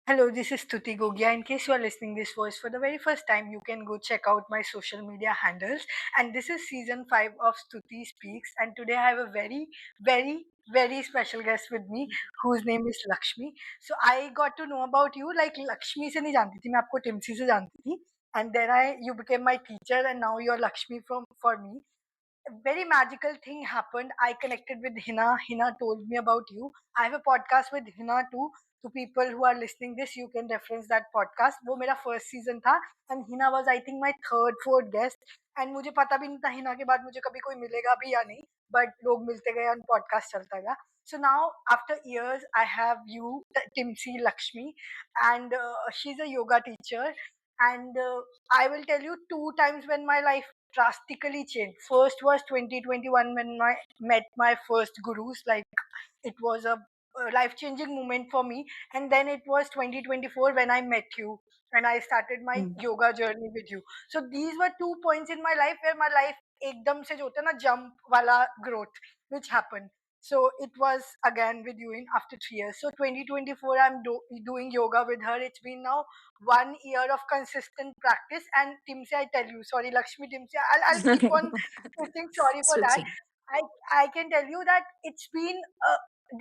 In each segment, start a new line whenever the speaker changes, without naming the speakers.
Hello, this is Stuti Gogia. In case you are listening this voice for the very first time, you can go check out my social media handles. And this is season 5 of Stuti Speaks. And today I have a very special guest with me whose name is Lakshmi. So I got to know about you like Lakshmi से नहीं जानती थी मैं आपको टिम्सी से जानती थी. And then you became my teacher and now you're Lakshmi for me. A very magical thing happened. I connected with Hina. Hina told me about you. I have a podcast with Hina too. To people who are listening this, you can reference that podcast. वो मेरा first season था and Hina was I think my third, fourth guest. And मुझे पता भी नहीं था हिना के बाद मुझे कभी कोई मिलेगा भी या नहीं. But लोग मिलते गए and podcast चलता गया. So now after years, I have you, Timsi Lakshmi, and she's a yoga teacher. And I will tell you two times when my life drastically changed. First was 2021 when I met my first gurus. Like it was a life changing moment for me. And then it was 2024 when I met you and I started my
Mm.
yoga journey with you. So these were 2 points in my life where my life एकदम से जो होता है ना jump वाला growth which happened. So it was again with you in after 3 years. So 2024 I'm doing yoga with her. It's been now 1 year of consistent practice. And Timsi, I tell you, sorry, Lakshmi Timsi, I'll keep on saying sorry for that.
Switching.
I can tell you that it's been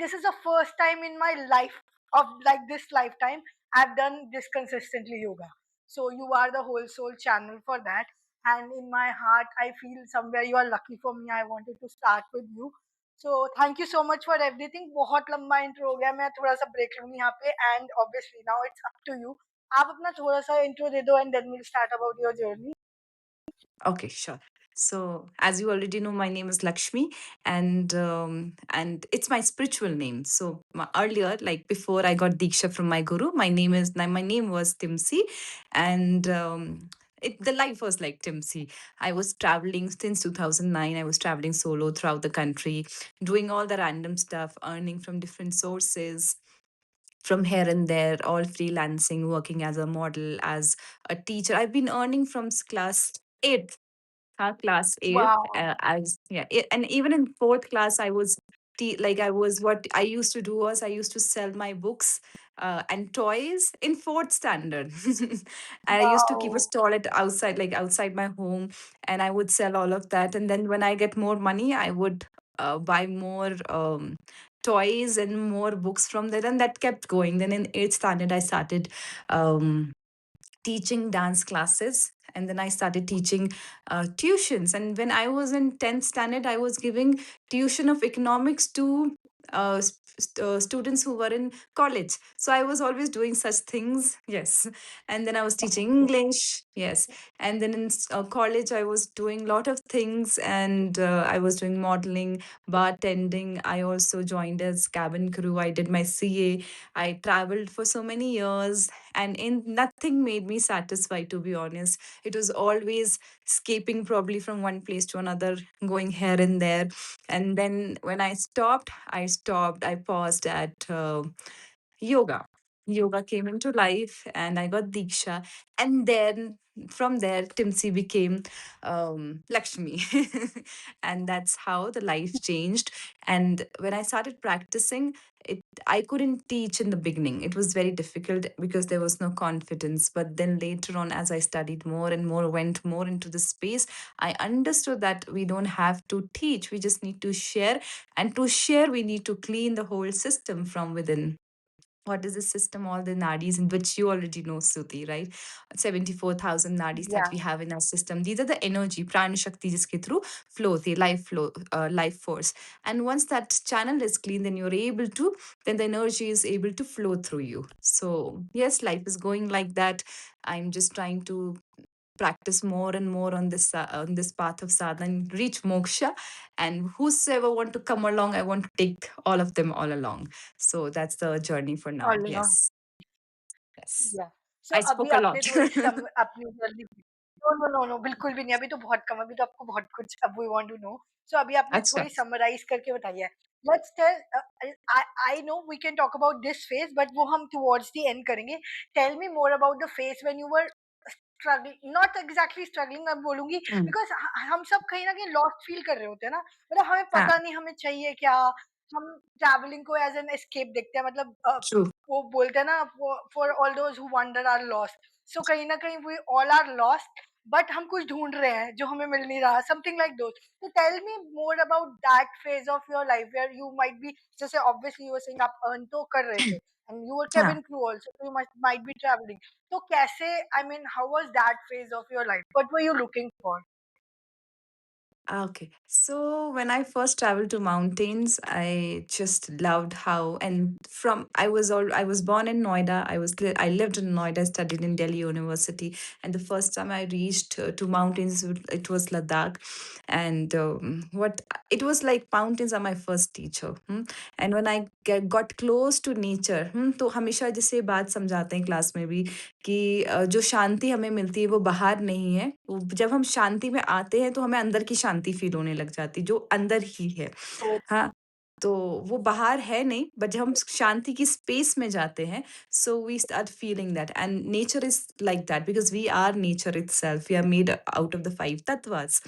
this is the first time in my life of like this lifetime I've done this consistently yoga. So you are the whole soul channel for that. And in my heart, I feel somewhere you are lucky for me. I wanted to start with you. So thank you so much for everything. बहुत लंबा intro हो गया मैं थोड़ा सा break लूंगी यहाँ पे and obviously now it's up to you. आप अपना थोड़ा सा intro दे दो and then we'll start about your journey.
Okay, sure. So, as you already know, my name is Lakshmi, and it's my spiritual name. So, earlier, like before I got Diksha from my guru, my name was Timsi, and the life was like Timsi. I was traveling since 2009. I was traveling solo throughout the country, doing all the random stuff, earning from different sources, from here and there, all freelancing, working as a model, as a teacher. I've been earning from class 8th, class 8th.
Wow.
And even in fourth class, I was like I was what I used to do was I used to sell my books and toys in fourth standard. And I used to keep a
Wow.
stall at outside, like outside my home, and I would sell all of that. And then when I get more money, I would buy more toys and more books from there, and that kept going. Then in eighth standard, I started teaching dance classes, and then I started teaching tuitions. And when I was in 10th standard, I was giving tuition of economics to students who were in college. So I was always doing such things, yes. And then I was teaching English, yes. And then in college, I was doing a lot of things, and I was doing modeling, bartending. I also joined as cabin crew. I did my CA. I traveled for so many years, and in nothing made me satisfied, to be honest. It was always escaping, probably from one place to another, going here and there. And then when I paused at yoga. Yoga came into life, and I got Diksha. And then from there, Timsi became Lakshmi. And that's how the life changed. And when I started practicing, I couldn't teach in the beginning. It was very difficult because there was no confidence. But then later on, as I studied more and more, went more into the space, I understood that we don't have to teach, we just need to share. And to share, we need to clean the whole system from within. What is the system? All the nadis, in which you already know, Suti, right? 74,000 nadis that
Yeah.
we have in our system. These are the energy, prana shakti, jiske through the life flow, life force. And once that channel is clean, then you're able to, then the energy is able to flow through you. So yes, life is going like that. I'm just trying to practice more and more on this path of sadhana and reach moksha. And whosoever want to come along, I want to take all of them all along. So that's the journey for now.
All along.
Yes. Yes.
Yeah. So
I
अभी
spoke a
आपने
lot.
थोड़ी सी अपनी journey no बिल्कुल भी नहीं अभी तो बहुत कम अभी तो आपको बहुत कुछ अब we want to know so अभी आपने
Acha.
थोड़ी समराइज करके बताई है let's tell I know we can talk about this phase but वो हम टुवर्ड्स द एंड करेंगे tell me more about the phase when you were struggling not exactly struggling मैं बोलूंगी
Mm.
बिकॉज हम सब कहीं ना कहीं लॉस्ट फील कर रहे होते हैं ना मतलब हमें
Ah,
पता नहीं हमें चाहिए क्या हम ट्रैवलिंग को एज एन एस्केप देखते हैं मतलब
true.
वो बोलते हैं ना, for all those who wander are lost, so कहीं ना कहीं we all are lost, but हम कुछ ढूंढ रहे हैं जो हमें मिल नहीं रहा, समथिंग लाइक दोस. तो tell me more about that phase of your life where you might be, जैसे ऑब्वियसली यू वर सेइंग आप अर्न तो कर रहे थे एंड यू वर
हाँ.
Cabin crew also, so you must might be traveling. तो कैसे, I mean how was that phase of your life, what were you looking for?
Okay. So when I first traveled to mountains, I just loved how, and from I was born in Noida. I lived in Noida, studied in Delhi University, and the first time I reached to mountains, it was Ladakh, and what it was like, mountains are my first teacher. And when I got close to nature, तो हमेशा जैसे बात समझाते हैं class में भी कि जो शांति हमें मिलती है वो बाहर नहीं है। वो जब हम शांति में आते हैं तो हमें अंदर की शांति फ़ील होने लग जाती है, जो अंदर ही है। हाँ, तो वो बाहर है नहीं, बट जब हम शांति की स्पेस में जाते हैं, so we start feeling that, and nature is like that because we are nature itself, we are made out of the 5 तत्वास।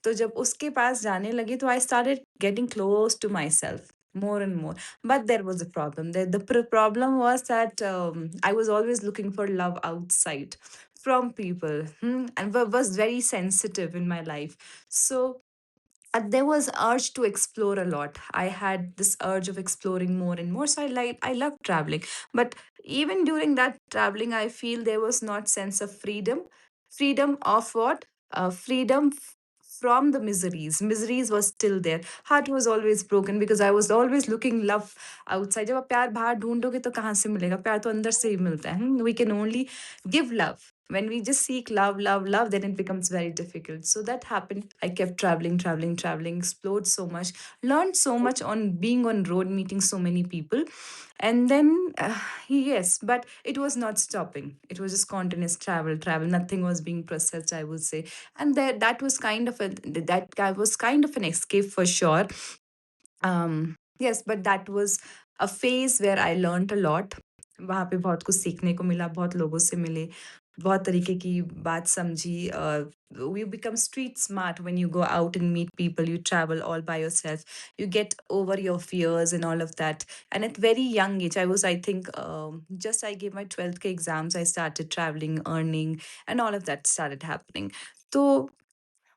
तो जब उसके पास जाने लगे तो I started getting close to myself more and more. But there was a problem. The problem was that I was always looking for love outside from people, and was very sensitive in my life. So there was urge to explore a lot. I had this urge of exploring more and more. So I love traveling. But even during that traveling, I feel there was not sense of freedom. Freedom of what? Freedom from the miseries. Miseries was still there. Heart was always broken because I was always looking love outside. जब आप प्यार बाहर ढूंढोगे तो कहाँ से मिलेगा? प्यार तो अंदर से ही मिलता है. We can only give love. When we just seek love, love, love, then it becomes very difficult. So that happened. I kept traveling, traveling, traveling, explored so much, learned so much on being on road, meeting so many people. And then, yes, but it was not stopping. It was just continuous travel, travel. Nothing was being processed, I would say. And that was kind of that was kind of an escape for sure. Yes, but that was a phase where I learned a lot. वहाँ पे बहुत कुछ सीखने को मिला, बहुत लोगों से मिले, बहुत तरीके की बात समझी. You become street smart when you go out and meet people. You travel all by yourself. You get over your fears and all of that. And at very young age, I think, just I gave my 12th के exams, I started traveling, earning, and all of that started happening. तो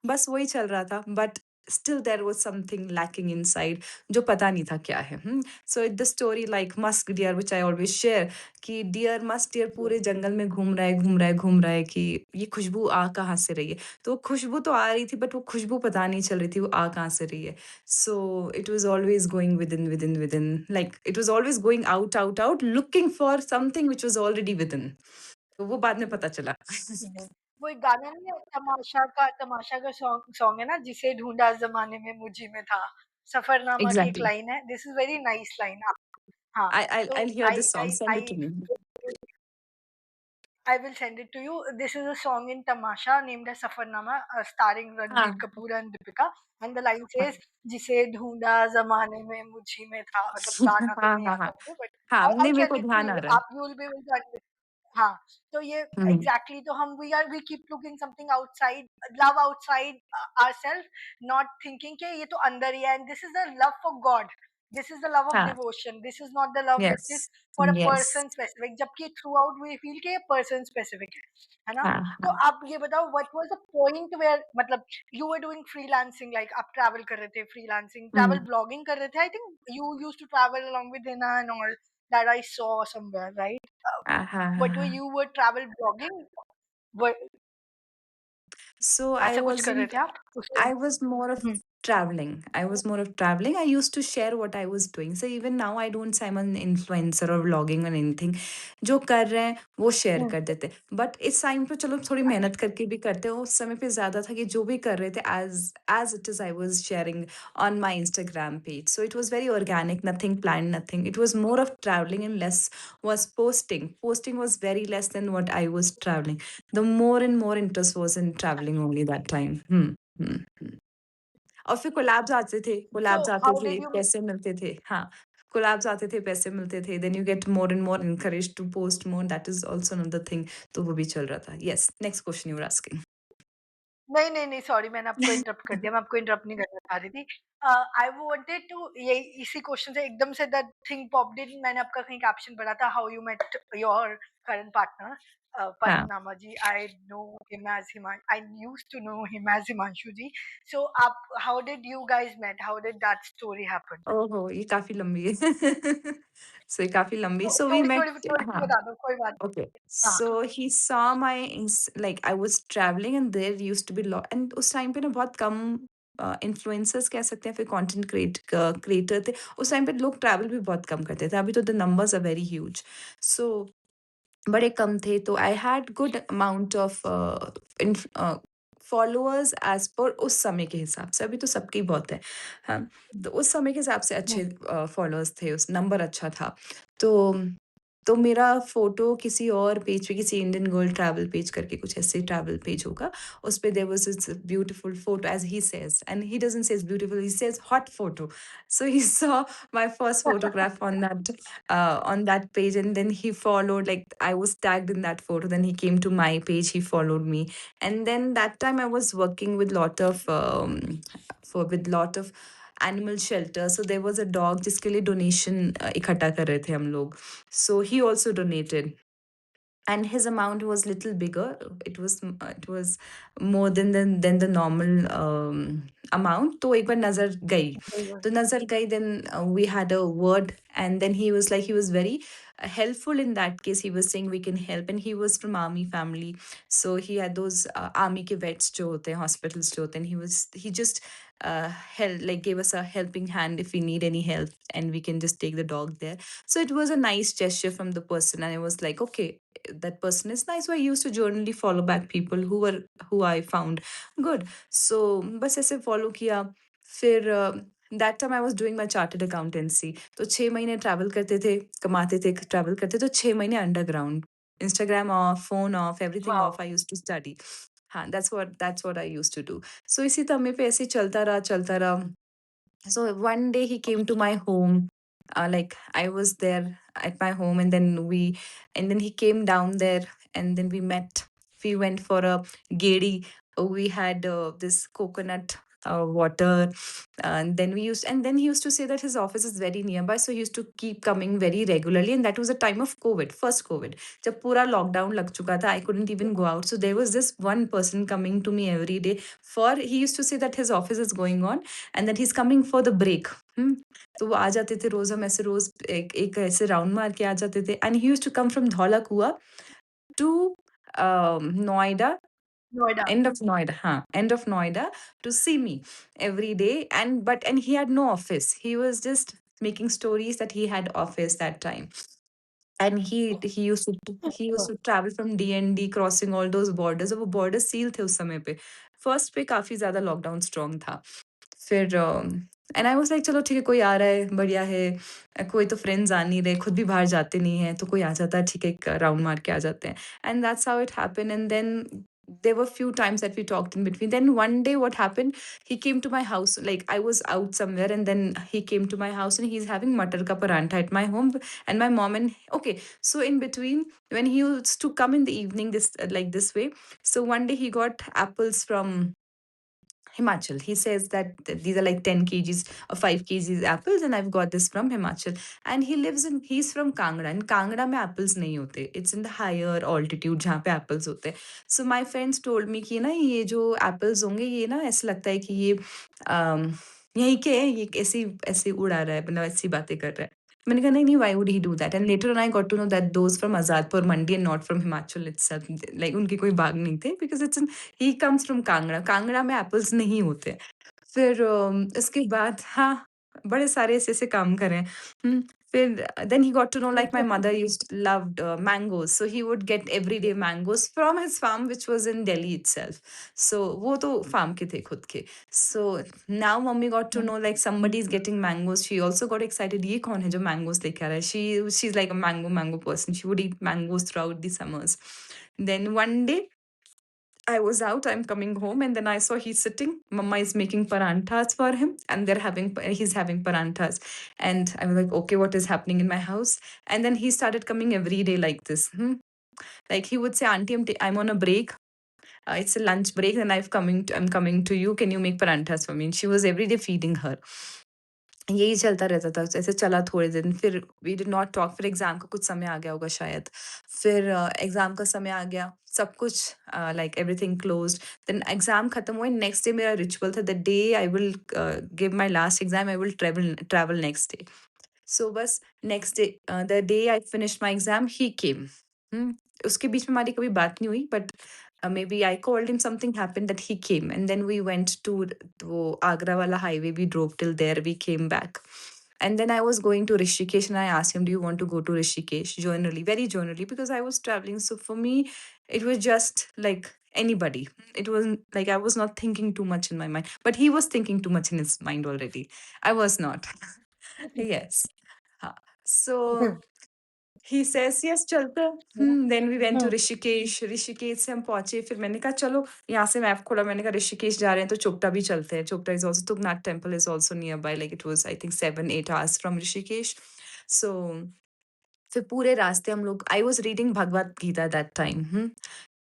बस वही चल रहा था, but still there was something lacking inside, जो पता नहीं था क्या है. So the story like musk deer which I always share, कि डियर मस्क डियर पूरे जंगल में घूम रहा है, घूम रहा है, घूम रहा है, कि ये खुशबू आ कहाँ से रही है. तो वो खुशबू तो आ रही थी, बट वो खुशबू पता नहीं चल रही थी वो आ कहाँ से रही है. So it was always going with in, like it was always going out out out, looking for something which was already with in. तो वो बाद में पता चला.
नहीं, वो एक गाना नहीं है, तमाशा का सॉन्ग सॉन्ग है ना, जिसे ढूंढा ज़माने में मुझी में था, सफरनामा की एक
एग्जैक्टली.
लाइन है, this is very nice line. हाँ, तो
I'll hear
I
this song.
I
Send it to
I
me.
I will send it to you. This is a song in Tamasha named as Safarnama, starring Ranbir
हाँ.
Kapoor and Deepika. And the line says, "जिसे ढूंढा जमाने में मुझी में था." मतलब गाना तो
हाँ,
नहीं
हाँ,
आता
हाँ.
मुझे, but
हाँ,
I'll
नहीं मेरे
send
को
it to
ध्यान आ
you.
रहा है.
आप you will be able to. हाँ, तो ये
हुँ.
एग्जैक्टली तो हम we keep looking something outside, love outside ourselves, not thinking कि ये तो अंदर ही है, and this is the love for God, this is the love of
हाँ.
Devotion, this is not the love which is
yes.
For a
yes.
Person specific, जबकि through we feel कि ये पर्सन स्पेसिफिक है ना.
हाँ,
तो
हाँ.
आप ये बताओ what was the point where, मतलब you were doing freelancing, like आप ट्रैवल कर रहे थे, फ्रीलांसिंग ट्रैवल
हुँ.
ब्लॉगिंग कर रहे थे, I think you used to travel along with Hina and all, that I saw somewhere, right?
हाँ, हाँ,
What were
हाँ.
you were travel blogging? What,
So I
ऐसा कुछ कर रहे
wasn't
थे आप उस time?
I was more of
hmm,
traveling. I was more of traveling. I used to share what I was doing. So even now I don't say I'm an influencer or vlogging or anything. जो कर रहे हैं वो share
हुँ,
कर देते हैं. But इस time पे चलो थोड़ी मेहनत करके भी करते हैं. उस समय पे ज़्यादा था कि जो भी कर रहे थे as it is I was sharing on my Instagram page. So it was very organic, nothing planned, nothing. It was more of traveling and less was posting. Posting was very less than what I was traveling. The more and more interest was in traveling only that time. हुँ, हुँ। और फिर collabs आते थे,
so
collabs आते
how
थे,
did you
पैसे मिलते थे। हाँ, कोलैब्स आते थे, पैसे मिलते थे, then you get more and more encouraged to post more, that is also another thing, तो वो भी चल रहा था। Yes, next question you were asking.
नहीं, नहीं, नहीं, सॉरी मैंने आपको इंटरप्ट कर दिया, मैं आपको इंटरप्ट नहीं करना चाह रही थी. आई वांटेड टू, ये इसी क्वेश्चन से एकदम से दैट थिंग पॉप्ड इन, मैंने आपका कहीं कैप्शन पढ़ा था, how you met your current partner
हाँ।
Padmanama ji. I know him as Hima, I used to know him as Himanshu ji. So आप, how did you guys met, how did that story happen?
ओहो! ये काफ़ी लंबी है। सो ये काफ़ी लंबी, सो वी
थोड़ी
मेट।
थोड़ी थोड़ी सी
हाँ।
बता दो, कोई बात
Okay.
नहीं. हाँ.
So he saw my like I was traveling and there used to be lot and उस टाइम पे ना बहुत कम इन्फ्लुएंसर्स कह सकते हैं, फिर कंटेंट क्रिएटर थे। उस टाइम पे लोग ट्रैवल भी बहुत कम करते थे। अभी तो the numbers are very huge. So बड़े कम थे, तो I had good amount of followers as per उस समय के हिसाब से, अभी तो सबके ही बहुत है। हाँ, तो उस समय के हिसाब से अच्छे फॉलोअर्स थे, उस नंबर अच्छा था। तो मेरा फ़ोटो किसी और पेज पे, किसी इंडियन गर्ल ट्रैवल पेज करके कुछ ऐसे ट्रैवल पेज होगा, उस पे there was this beautiful photo as he says and he doesn't says beautiful, he says hot photo. So he saw my first photograph on that page, and then he followed, like I was tagged in that photo, then he came to my page, he followed me. And then that time I was working with lot of with lot of animal shelter, so there was a dog जिसके लिए donation इकट्ठा कर रहे थे हम लोग, so he also donated and his amount was little bigger. It was more than the normal amount. तो एक बार नजर गई, तो नजर गई, then we had a word, and then he was very helpful in that case. He was saying we can help, and he was from army family, so he had those army के vets जो होते हैं, hospitals जो होते हैं, and he just held, like gave us a helping hand if we need any help, and we can just take the dog there. So it was a nice gesture from the person, and I was like, okay, that person is nice. So I used to generally follow back people who I found good. So बस ऐसे follow किया. फिर that time I was doing my chartered accountancy. तो 6 महीने travel करते थे, कमाते थे, travel करते, तो 6 महीने underground. Instagram off, phone off, everything
wow.
off. I used to study. हाँ, that's what I used to do. So इसी समय पे ऐसे ही चलता रहा. So one day he came to my home. Like I was there at my home, and then he came down there, and then we met. We went for a gedi. We had this coconut water, and then he used to say that his office is very nearby, so he used to keep coming very regularly. And that was the time of COVID, first COVID. जब पूरा lockdown लग चुका था, I couldn't even go out. So there was this one person coming to me every day. For he used to say that his office is going on, and that he's coming for the break. तो वो आ जाते थे रोज, हम ऐसे रोज एक एक ऐसे round मार के आ जाते थे, and he used to come from Dhaula Kuan to Noida,
Noida.
end of Noida, end of Noida, to see me every day. And he had no office. He was just making stories that he had office that time. And he used to travel from D&D, crossing all those borders. अब वो border seal थे उस समय पे. First पे काफी ज्यादा lockdown strong था. फिर एंड आई वाज लाइक चलो ठीक है, कोई आ रहा है, बढ़िया है. कोई तो फ्रेंड्स आ नहीं रहे, खुद भी बाहर जाते नहीं हैं, तो कोई आ जाता है, ठीक है, एक राउंड मार के आ जाते हैं. And that's how it happened. And then there were few times that we talked in between. Then one day what happened, he came to my house, like I was out somewhere, and then he came to my house, and he's having matar ka parantha at my home. And my mom and okay, so in between, when he used to come in the evening, this like this way, so one day he got apples from Himachal. He says that these are like 10 kgs or 5 kgs apples, and I've got this from Himachal. And he's from Kangra. And Kangra में apples नहीं होते. It's in the higher altitude जहाँ पे apples होते हैं. So my friends told me कि ना ये जो apples होंगे, ये ना ऐसा लगता है कि ये um, यहीं के हैं, ये ऐसे ऐसे उड़ा रहा है, मतलब ऐसी बातें कर रहा है. मैंने कहा नहीं नहीं, why would he do that? And later on I got to know that those from Azadpur Mandi and not from Himachal itself. Like उनके कोई बाग नहीं थे, because it's in he comes from Kangra. Kangra में एप्पल्स नहीं होते. फिर इसके बाद हाँ, बड़े सारे ऐसे-ऐसे काम करे हैं. फिर then he got to know like my mother used loved mangoes, so he would get everyday mangoes from his farm which was in Delhi itself. So वो तो फार्म के थे खुद के. So now mummy got to know like somebody is getting mangoes. She also got excited, ये कौन है जो मैंगोज़ लेके आ रहा है? She is like a mango person. She would eat mangoes through out the summers. Then one day I was out, I'm coming home, and then I saw he's sitting. Mama is making paranthas for him, and he's having paranthas. And I was like, okay, what is happening in my house? And then he started coming every day like this. Like he would say, Auntie, I'm on a break. it's a lunch break and I'm coming to you, can you make paranthas for me? And she was every day feeding her. यही चलता रहता था। ऐसे चला थोड़े दिन, फिर we did not talk, फिर एग्ज़ाम का कुछ समय आ गया होगा शायद। फिर एग्ज़ाम का समय आ गया, सब कुछ like everything closed. Then exam खत्म हुए, नेक्स्ट डे मेरा रिचुअल था, the day I will give my last exam, I will travel next day. So बस next day the day I finished my exam, he came. हुँ, उसके बीच में हमारी कभी बात नहीं हुई, but maybe I called him, something happened that he came, and then we went to वो आगरा वाला highway, we drove till there, we came back. And then I was going to Rishikesh and I asked him, do you want to go to Rishikesh? Generally, very generally, because I was traveling. So for me, it was just like anybody. It wasn't like I was not thinking too much in my mind, but he was thinking too much in his mind already. I was not. Yes. हाँ, so he says yes चलते हैं। Then we went to Rishikesh, Rishikesh से हम पहुँचे, फिर मैंने कहा चलो यहाँ से मैप खोला, मैंने कहा ऋषिकेश जा रहे हैं तो चोपटा भी चलते हैं। Chopta is also, Tungnath temple is also near by, like it was I think 7-8 hours from Rishikesh. So फिर पूरे रास्ते हम लोग, I was reading Bhagavad Gita that time.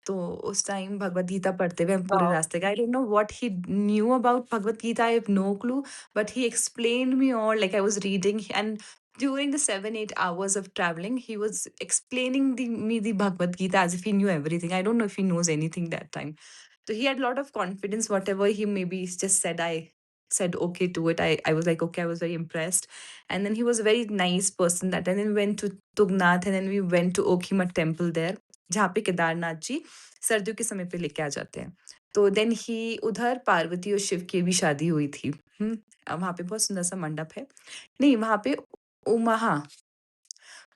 तो उस टाइम भगवद गीता पढ़ते हुए हम पूरे
Wow.
रास्ते गए। I don't know what he knew about Bhagavad Gita, I have no clue, but he explained me all, like I was reading, and during the 7-8 hours of traveling, he was explaining me the Bhagavad Gita as if he knew everything. I don't know if he knows anything that time. So he had a lot of confidence. Whatever he maybe just said, I said okay to it. I was like, okay, I was very impressed. And then he was a very nice person that. And then we went to Tugnath and then we went to Okhimat temple there, जहाँ पे केदारनाथ जी सर्दियों के समय पे लेके आ जाते हैं। तो देन ही उधर पार्वती और शिव की भी शादी हुई थी। वहाँ पे बहुत सुंदर सा मंडप है। नहीं, वहाँ पे उमा, हाँ,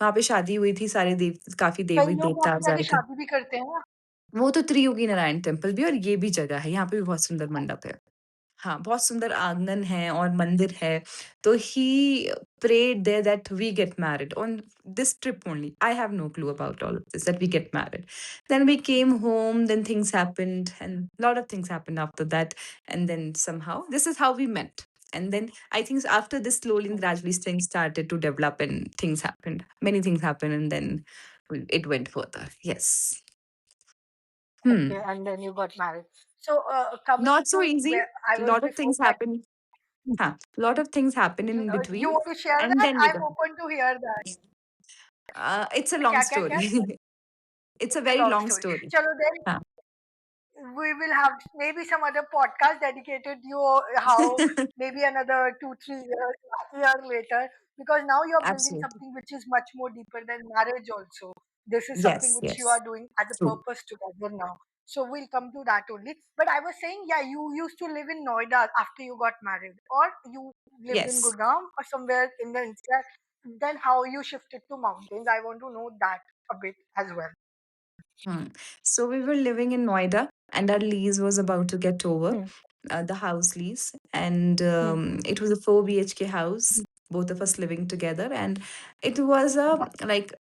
वहाँ पे शादी हुई थी, सारे काफ़ी
कई लोग वहाँ
देवी-देवता
पे
जा
जाके
रहे थे।
शादी भी करते हैं ना।
वो तो त्रियोगी नारायण टेम्पल भी, और ये भी जगह है, यहाँ पे भी बहुत सुंदर मंडप है। हाँ, बहुत सुंदर आँगन है और मंदिर है। तो ही prayed there that we get married on this trip only. I have no clue about all of this, that we get married. Then we came home, then things happened, and a lot of things happened after that. And then somehow, this is how we met. And then I think after this, slowly and gradually, things started to develop and things happened. Many things happened, and then it went further. Yes.
Okay,
Hmm.
and then you got married. So, coming
Not so
to
easy.
where I was
Lot of
before
things
that,
happen. Huh. Lot of things happen in
you
between,
want to share
and
that?
then we
I'm
got.
open to hear that.
It's a long
क्या?
story. It's a
It's a
very
long
long
story.
story.
चलो then
Huh.
we will have maybe some other podcast dedicated you how maybe another 2-3 year later, because now you're building
Absolutely.
something which is much more deeper than marriage also. This is something
Yes,
which you are
yes.
doing as a
True.
purpose together now. So we'll come to that only. But I was saying, yeah, you used to live in Noida after you got married, or you lived in
Yes.
Gurgaon or somewhere in the NCR. Then how you shifted to mountains? I want to know that a bit as well.
Hmm. So we were living in Noida, and our lease was about to get over,
Hmm.
the house lease, and
Hmm.
it was a 4 BHK house, both of us living together, and it was a like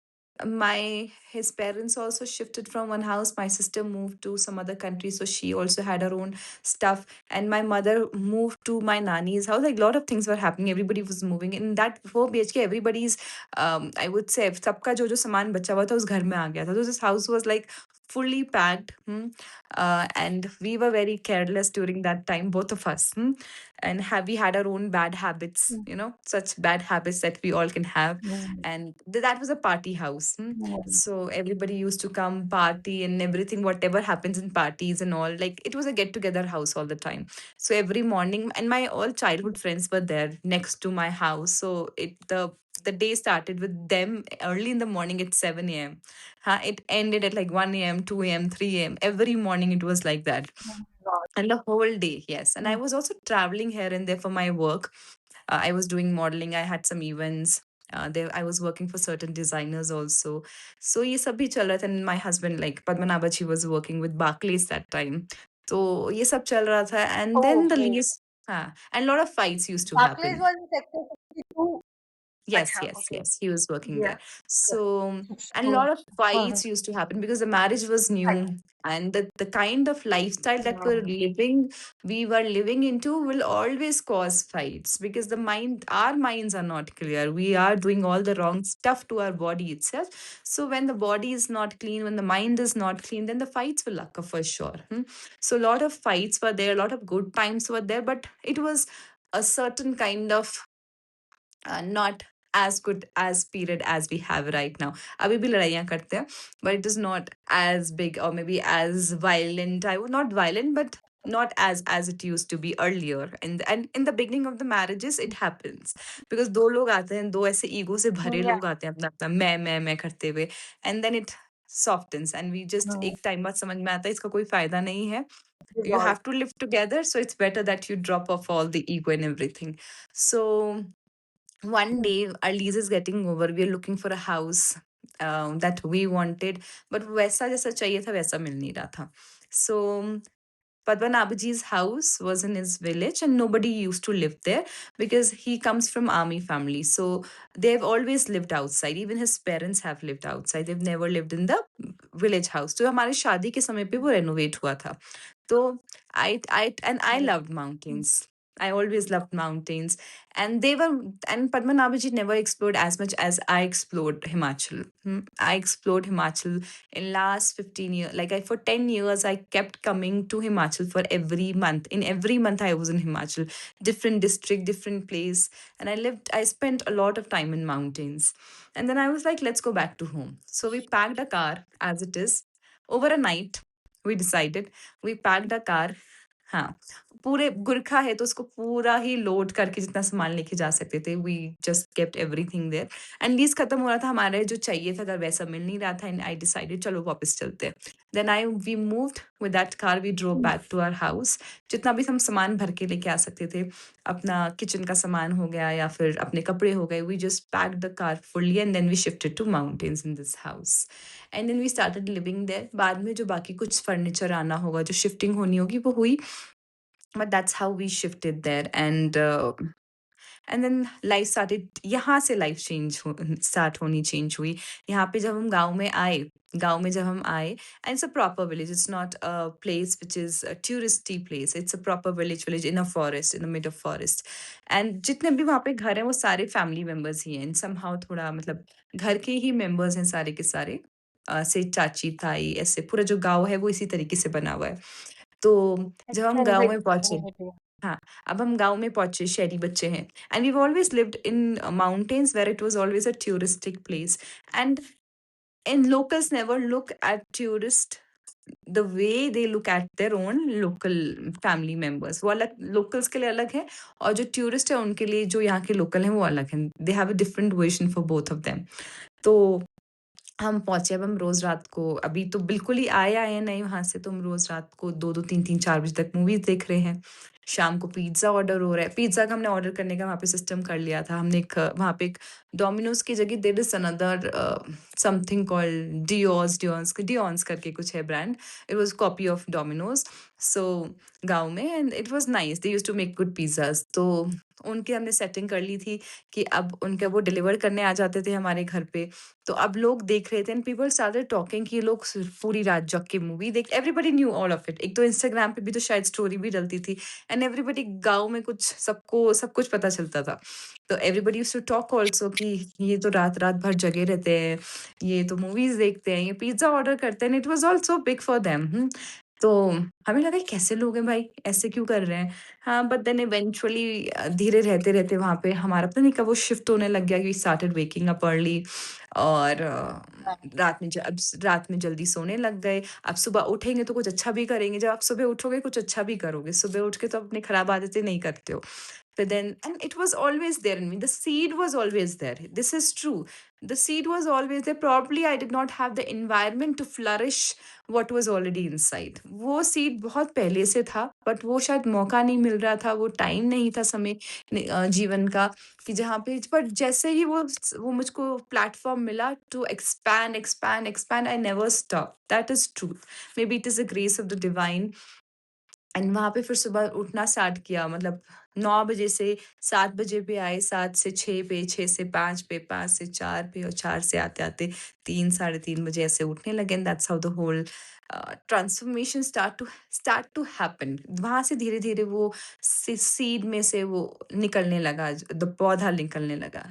my his parents also shifted from one house. My sister moved to some other country, so she also had her own stuff, and my mother moved to my nanny's house. Like a lot of things were happening. Everybody was moving in that 4 BHK. Everybody's I would say सबका जो जो सामान बचा हुआ था उस घर में आ गया था. So this house was like fully packed. And we were very careless during that time, both of us. And we had our own bad habits, such bad habits that we all can have.
Hmm.
And that was a party house.
Hmm.
So everybody used to come party and everything, whatever happens in parties and all. Like it was a get together house all the time. So every morning, and my all childhood friends were there next to my house. So the day started with them early in the morning at 7 a.m. It ended at like 1 a.m., 2 a.m., 3 a.m. Every morning it was like that.
God.
And the whole day, yes. And I
Hmm.
was also traveling here and there for my work. I was doing modeling, I had some events. There, I was working for certain designers also. So ये सब भी चल रहा था. And my husband, like Padmanabhachi, was working with Barclays that time. So ये सब चल रहा था. And
Oh,
then the
great.
lease, and a lot of fights used to
Barclays
happen.
was in Sector 52.
Yes,
Acha,
yes,
okay.
yes. He was working
Yeah.
there. So, and a
So,
lot of
uh,
fights used to happen because the marriage was
I,
new. And the kind of lifestyle that we were living into will always cause fights because our minds are not clear. We are doing all the wrong stuff to our body itself. So, when the body is not clean, when the mind is not clean, then the fights will occur for sure. So, a lot of fights were there, a lot of good times were there, but it was a certain kind of not as good as period as we have right now. अभी भी लड़ाइयाँ करते हैं, but it is not as big or maybe as violent. I would not violent, but not as it used to be earlier. And in the beginning of the marriages, it happens because दो लोग आते हैं, दो ऐसे ego से भरे
yeah.
लोग आते हैं अपना अपना मैं करते हुए, and then it softens and we just
Mm,
एक time बाद समझ में आता है इसका कोई फायदा नहीं है. You
resolve.
have to live together, so it's better that you drop off all the ego and everything. So one
Mm,
day our lease is getting over, we are looking for a house that we wanted, but वैसा जैसा चाहिए था वैसा मिल नहीं रहा था. So Padmanabhaji's house was in his village and nobody used to live there because he comes from army family. So they've always lived outside. Even his parents have lived outside. They've never lived in the village house. तो हमारी शादी के समय पे वो renovate हुआ था. So I
yeah.
loved mountains. I always loved mountains, and they were and Padmanabhaji never explored as much as I explored Himachal. I explored Himachal in last 15 years. Like for 10 years, I kept coming to Himachal for every month. In every month, I was in Himachal, different district, different place, and I spent a lot of time in mountains. And then I was like, let's go back to home. So we packed a car as it is over a night. We decided we packed a car. हाँ, पूरे गुरखा है तो उसको पूरा ही load करके जितना सामान लेके जा सकते थे, we just kept everything there. And lease खत्म हो रहा था, हमारे जो चाहिए था अगर वैसा मिल नहीं रहा था, एंड आई डिसाइडेड चलो वापस चलते हैं. Then we moved with that car, we drove
Mm,
back to our house. जितना भी हम सामान भर के लेके आ सकते थे, अपना किचन का सामान हो गया या फिर अपने कपड़े हो गए, we just packed the car fully and then we shifted to mountains in this house. And then we started living there. बाद में जो बाकी कुछ फर्नीचर आना होगा, जो शिफ्टिंग होनी होगी वो हुई, but that's how we shifted there. And then life started, यहाँ से लाइफ स्टार्ट होनी चेंज हुई. यहाँ पे जब हम गाँव में जब हम आए, and it's a proper village, it's not a place which is a touristy place, it's a proper village in a forest, in the mid of forest. And जितने भी वहाँ पे घर हैं वो सारे फैमिली मेम्बर्स ही हैं, एंड समहाउ थोड़ा मतलब घर के ही मेम्बर्स हैं सारे के सारे. से चाची ताई ऐसे पूरा जो गाँव है वो इसी तरीके से बना हुआ है. तो जब हम गाँव
extended
में पहुँचे,
community.
हाँ, अब हम गाँव में पहुँचे, शहरी बच्चे हैं, and we've always lived in mountains where it was always a touristic place, and locals never look at tourist the way they look at their own local family members. वो अलग locals के लिए अलग है, और जो tourist है उनके लिए जो यहाँ के local हैं वो अलग हैं. They have a different vision for both of them. तो हम पहुँचे, अब हम रोज़ रात को, अभी तो बिल्कुल ही आए हैं नहीं वहाँ से, तो हम रोज़ रात को 2-2 3-3 4 बजे तक मूवीज़ देख रहे हैं। शाम को पिज़्ज़ा ऑर्डर हो रहा है। पिज़्ज़ा का हमने ऑर्डर करने का वहाँ पे सिस्टम कर लिया था। हमने वहाँ पे एक डोमिनोज़ की जगह there is another something called Dio's करके कुछ है brand. It was copy of Domino's. So गाँव में, and it was nice, they used to make good pizzas. तो उनकी हमने सेटिंग कर ली थी कि अब उनका वो डिलीवर करने आ जाते थे हमारे घर पे। तो अब लोग देख रहे थे, एंड पीपल स्टार्टेड टॉकिंग कि ये लोग पूरी रात जग के मूवी देख, everybody knew all of it. एक तो इंस्टाग्राम पे भी तो शायद स्टोरी भी डलती थी, एंड एवरीबॉडी गाँव में कुछ सबको सब कुछ पता चलता था. तो everybody used to talk also कि ये तो रात-रात भर जगे रहते हैं, ये तो मूवीज़ देखते हैं, ये पिज़्ज़ा ऑर्डर करते हैं, and it was all so big for them. तो हमें लगा ये कैसे लोग हैं भाई, ऐसे क्यों कर रहे हैं? हाँ, बट देन इवेंचुअली धीरे रहते-रहते वहाँ पे हमारा पता नहीं कब वो शिफ्ट होने लग गया, we started waking up early, और रात में जल्दी सोने लग गए. अब सुबह उठेंगे तो कुछ अच्छा भी करेंगे, जब आप सुबह उठोगे कुछ अच्छा भी करोगे. सुबह उठ के तो अपनी खराब आदतें नहीं करते हो. But then, and it was always there in me. The seed was always there. This is true. The seed was always there. Probably I did not have the environment to flourish what was already inside. वो seed बहुत पहले से था, but वो शायद मौका नहीं मिल रहा था, वो टाइम नहीं था समय जीवन का कि जहाँ पे, पर जैसे ही वो मुझको प्लेटफॉर्म मिला to expand, expand, expand, I never stopped. That is truth. Maybe it is a grace of the divine. And वहाँ पे फिर सुबह उठना स्टार्ट किया, मतलब 9 बजे से 7 बजे पे आए, 7 से 6 पे, 6 से 5 पे, 5 से 4 पे और 4 से आते-आते 3 साढ़े 3 बजे ऐसे उठने लगे and that's how the whole transformation start to happen. वहाँ से धीरे-धीरे वो सीड में से वो निकलने लगा, द पौधा निकलने लगा।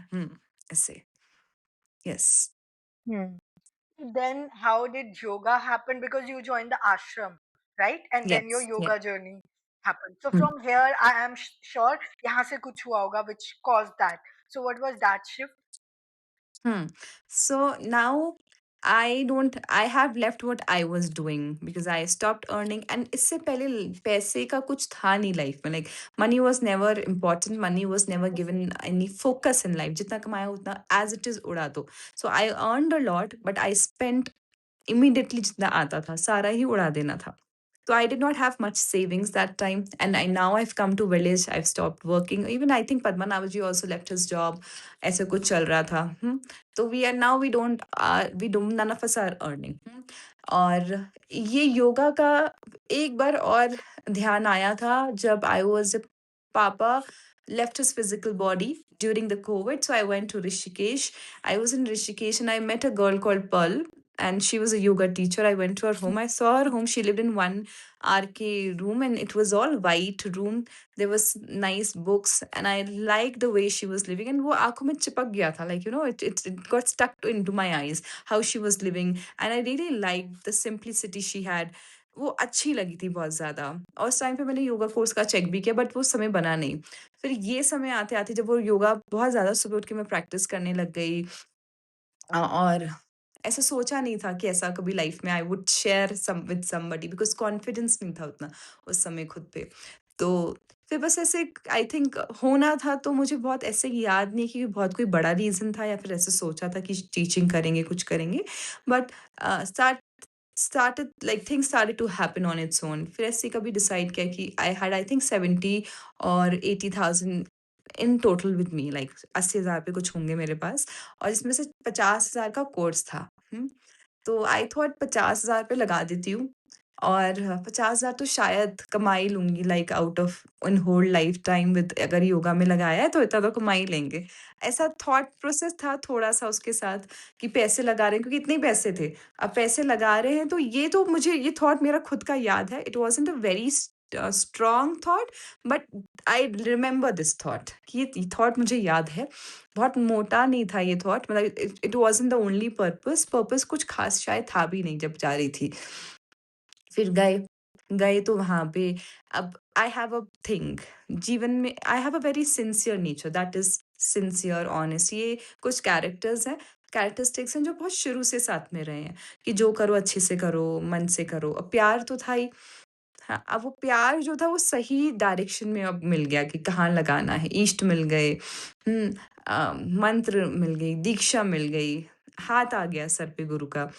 ऐसे। Yes,
Hmm. Then how did yoga happen? Because you joined the ashram, right? And then your
yes, या
yoga journey happened. So
hmm,
from here, I am sure यहाँ से कुछ हुआ होगा which caused that. So what was that shift?
Hmm. So now I have left what I was doing because I stopped earning and इससे पहले पैसे का कुछ था नहीं लाइफ में, like money was never important, money was never given any focus in life. जितना कमाया उतना एज़ इट इज़ उड़ा दो। So I earned a lot but I spent immediately जितना आता था, सारा ही उड़ा देना था। So I did not have much savings that time, and now I've come to village. I've stopped working. Even I think Padmanabhaji also left his job. ऐसे कुछ चल रहा था. तो we don't none of us are earning. और ये योगा का एक बार और ध्यान आया था जब I was Papa left his physical body during the COVID. So I went to Rishikesh. I was in Rishikesh and I met a girl called Pearl, and she was a yoga teacher. I went to her home. I saw her home. She lived in one RK room and it was all white room. There was nice books and I liked the way she was living. And वो आँखों में चिपक गया था. Like, it got stuck into my eyes, how she was living. And I really liked the simplicity she had. वो अच्छी लगी थी बहुत ज़्यादा और उस टाइम पे मैंने योगा कोर्स का चेक भी किया बट वो समय बना नहीं। फिर ये समय आते-आते जब वो योगा बहुत ज़्यादा सुबह उठ के मैं प्रैक्टिस करने लग गई और ऐसा सोचा नहीं था कि ऐसा कभी लाइफ में I would share with somebody because confidence नहीं था उतना उस समय खुद पे। तो फिर बस ऐसे आई थिंक होना था तो मुझे बहुत ऐसे याद नहीं कि बहुत कोई बड़ा रीज़न था या फिर ऐसे सोचा था कि टीचिंग करेंगे, कुछ करेंगे। But things started to happen on its own। फिर ऐसे कभी डिसाइड किया कि आई थिंक 70 और 80,000 in total with me, like 80,000 पे कुछ होंगे मेरे पास और इसमें से 50,000 का कोर्स था। तो आई थॉट 50,000 पे लगा देती हूँ और 50,000 तो शायद कमा ही लूँगी, like out of in whole life time with अगर योगा में लगाया है तो इतना तो कमा ही लेंगे। ऐसा थॉट प्रोसेस था थोड़ा-सा उसके साथ कि पैसे लगा रहे हैं क्योंकि इतने ही पैसे थे। अब पैसे लगा रहे हैं तो ये तो मुझे ये थॉट मेरा खुद का याद है। It wasn't a very strong thought but I remember this thought कि ये थॉट मुझे याद है। बहुत मोटा नहीं था ये थॉट, मतलब it it wasn't the only purpose कुछ ख़ास शायद था भी नहीं जब जा रही थी। फिर गए, गए तो वहाँ पे अब आई हैव अ थिंग जीवन में आई have a very sincere nature that is sincere, honest, ये कुछ कैरेक्टरिस्टिक्स हैं जो बहुत शुरू से साथ में रहे हैं कि जो करो अच्छे से करो, मन से करो। अब प्यार तो था ही। हाँ, अब वो प्यार जो था वो सही डायरेक्शन में अब मिल गया कि कहाँ लगाना है, इष्ट मिल गए, हुँ, मंत्र मिल गई, दीक्षा मिल गई, हाथ आ गया सर पे गुरु का।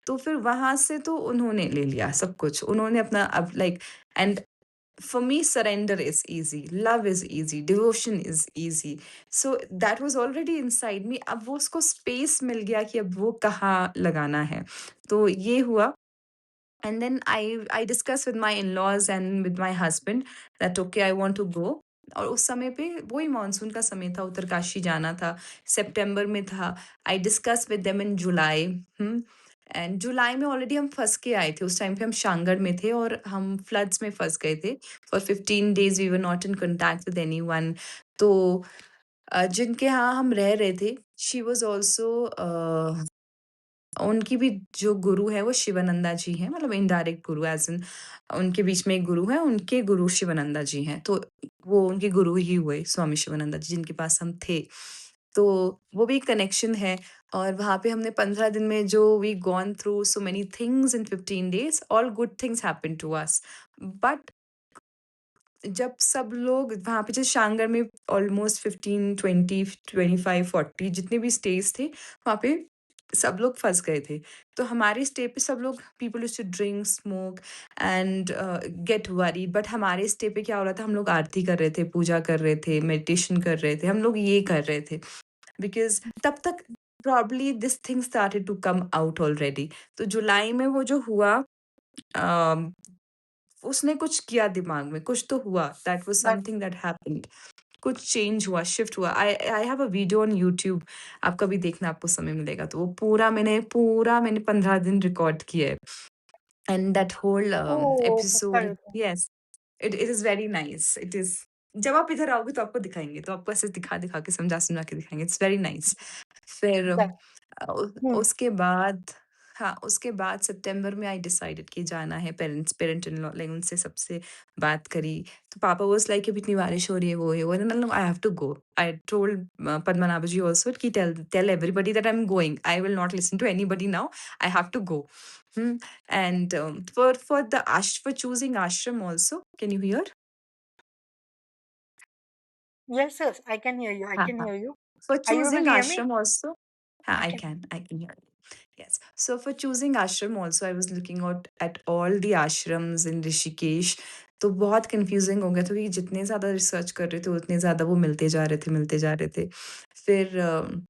तो फिर वहाँ से तो उन्होंने ले लिया सब कुछ। उन्होंने अपना अब like and for me surrender is easy, love is easy, devotion is easy. So that was already inside me. अब वो उसको स्पेस मिल गया कि अब वो कहाँ लगाना है। तो ये हुआ and then I discussed with my in-laws and with my husband that okay I want to go। और उस समय पे वही मानसून का समय था, उत्तरकाशी जाना था, सितंबर में था। I discuss with them in July. And जुलाई में ऑलरेडी हम फँस के आए थे, उस टाइम पे हम शांगड़ में थे और हम फ्लड्स में फँस गए थे। For 15 days we were not in contact with anyone. तो जिनके यहाँ हम रह रहे थे, शी वाज़ ऑल्सो उनकी भी जो गुरु है वो शिवानंदा जी हैं, मतलब इनडायरेक्ट गुरु एज़ इन उनके बीच में एक गुरु है, उनके गुरु शिवानंदा जी हैं। तो वो उनके गुरु ही हुए स्वामी शिवानंदा जी जिनके पास हम थे। तो वो भी एक कनेक्शन है और वहाँ पे हमने 15 दिन में जो we gone through so many things in 15 days, all good things happened to us. But जब सब लोग वहाँ पे जैसे शांगड़ में ऑलमोस्ट 15, 20, 25, 40 जितने भी स्टेज थे, वहाँ पे सब लोग फँस गए थे। तो हमारे स्टे पे सब लोग people used to drink, smoke and get worried. But हमारे स्टे पे क्या हो रहा था, हम लोग आरती कर रहे थे, पूजा कर रहे थे, मेडिटेशन कर रहे थे, हम लोग ये कर रहे थे। बिकॉज़ तब तक probably this thing started to come out already. तो जुलाई में वो जो हुआ अ उसने कुछ किया दिमाग में, कुछ तो हुआ, that was
That
something that happened. कुछ चेंज हुआ, शिफ्ट हुआ। I I have a video on YouTube, आप कभी देखना, आपको समय मिलेगा तो। वो पूरा मैंने 15 दिन रिकॉर्ड किया है। एंड दैट होल
oh, पक्का
एपिसोड,
ये तो।
Yes, it is very nice, it is. जब आप इधर आओगे तो आपको दिखाएँगे, तो आपको ऐसे दिखा-दिखा के, समझा-समझा के दिखाएँगे, इट्स वेरी नाइस। फिर
That hmm.
उसके बाद, हाँ, उसके बाद सितंबर में आई डिसाइडेड कि जाना है, पेरेंट इन लॉ, लाइक उनसे सबसे बात करी। तो पापा वाज़ लाइक, "अभी इतनी बारिश हो रही है, वो है, वो है।" No, I have to go. I told Padmanabh ji also कि tell everybody that I am going. I will not listen to anybody now. I have to go. And for choosing ashram also, can you hear?
Yes, yes, I can hear you. I
हाँ,
can
हाँ।
hear you.
For
Are you able
choosing
to hear me?
ashram also, हाँ,
I can.
I can hear you. Yes. So for choosing ashram also, I was looking out at all the ashrams in Rishikesh. तो बहुत confusing हो गया था, क्योंकि जितने ज़्यादा research कर रहे थे, उतने ज़्यादा वो मिलते जा रहे थे। फिर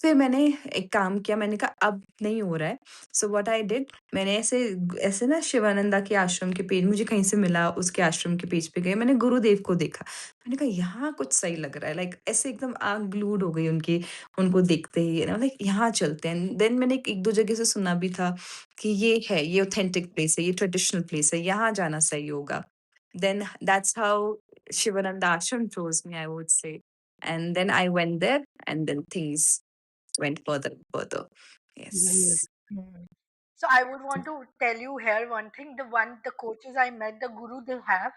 फिर मैंने एक काम किया, मैंने कहा अब नहीं हो रहा है। सो व्हाट आई डिड, मैंने ऐसे ऐसे ना शिवानंदा के आश्रम के पेज मुझे कहीं से मिला, उसके आश्रम के पेज पे गए, मैंने गुरुदेव को देखा। मैंने कहा यहाँ कुछ सही लग रहा है, लाइक ऐसे एकदम आँख ग्लूड हो गई उनकी, उनको देखते ही, लाइक यहाँ चलते हैं। देन मैंने 1-2 जगह से सुना भी था कि ये है, ये ऑथेंटिक प्लेस है, ये ट्रेडिशनल प्लेस है, यहाँ जाना सही होगा। देन दैट्स हाउ शिवानंदा आश्रम chose me, I would say. And then I went there, and then things went further and further.
Right.
Yes.
Hmm. So I would want to tell you here one thing. The coaches I met, the guru they have,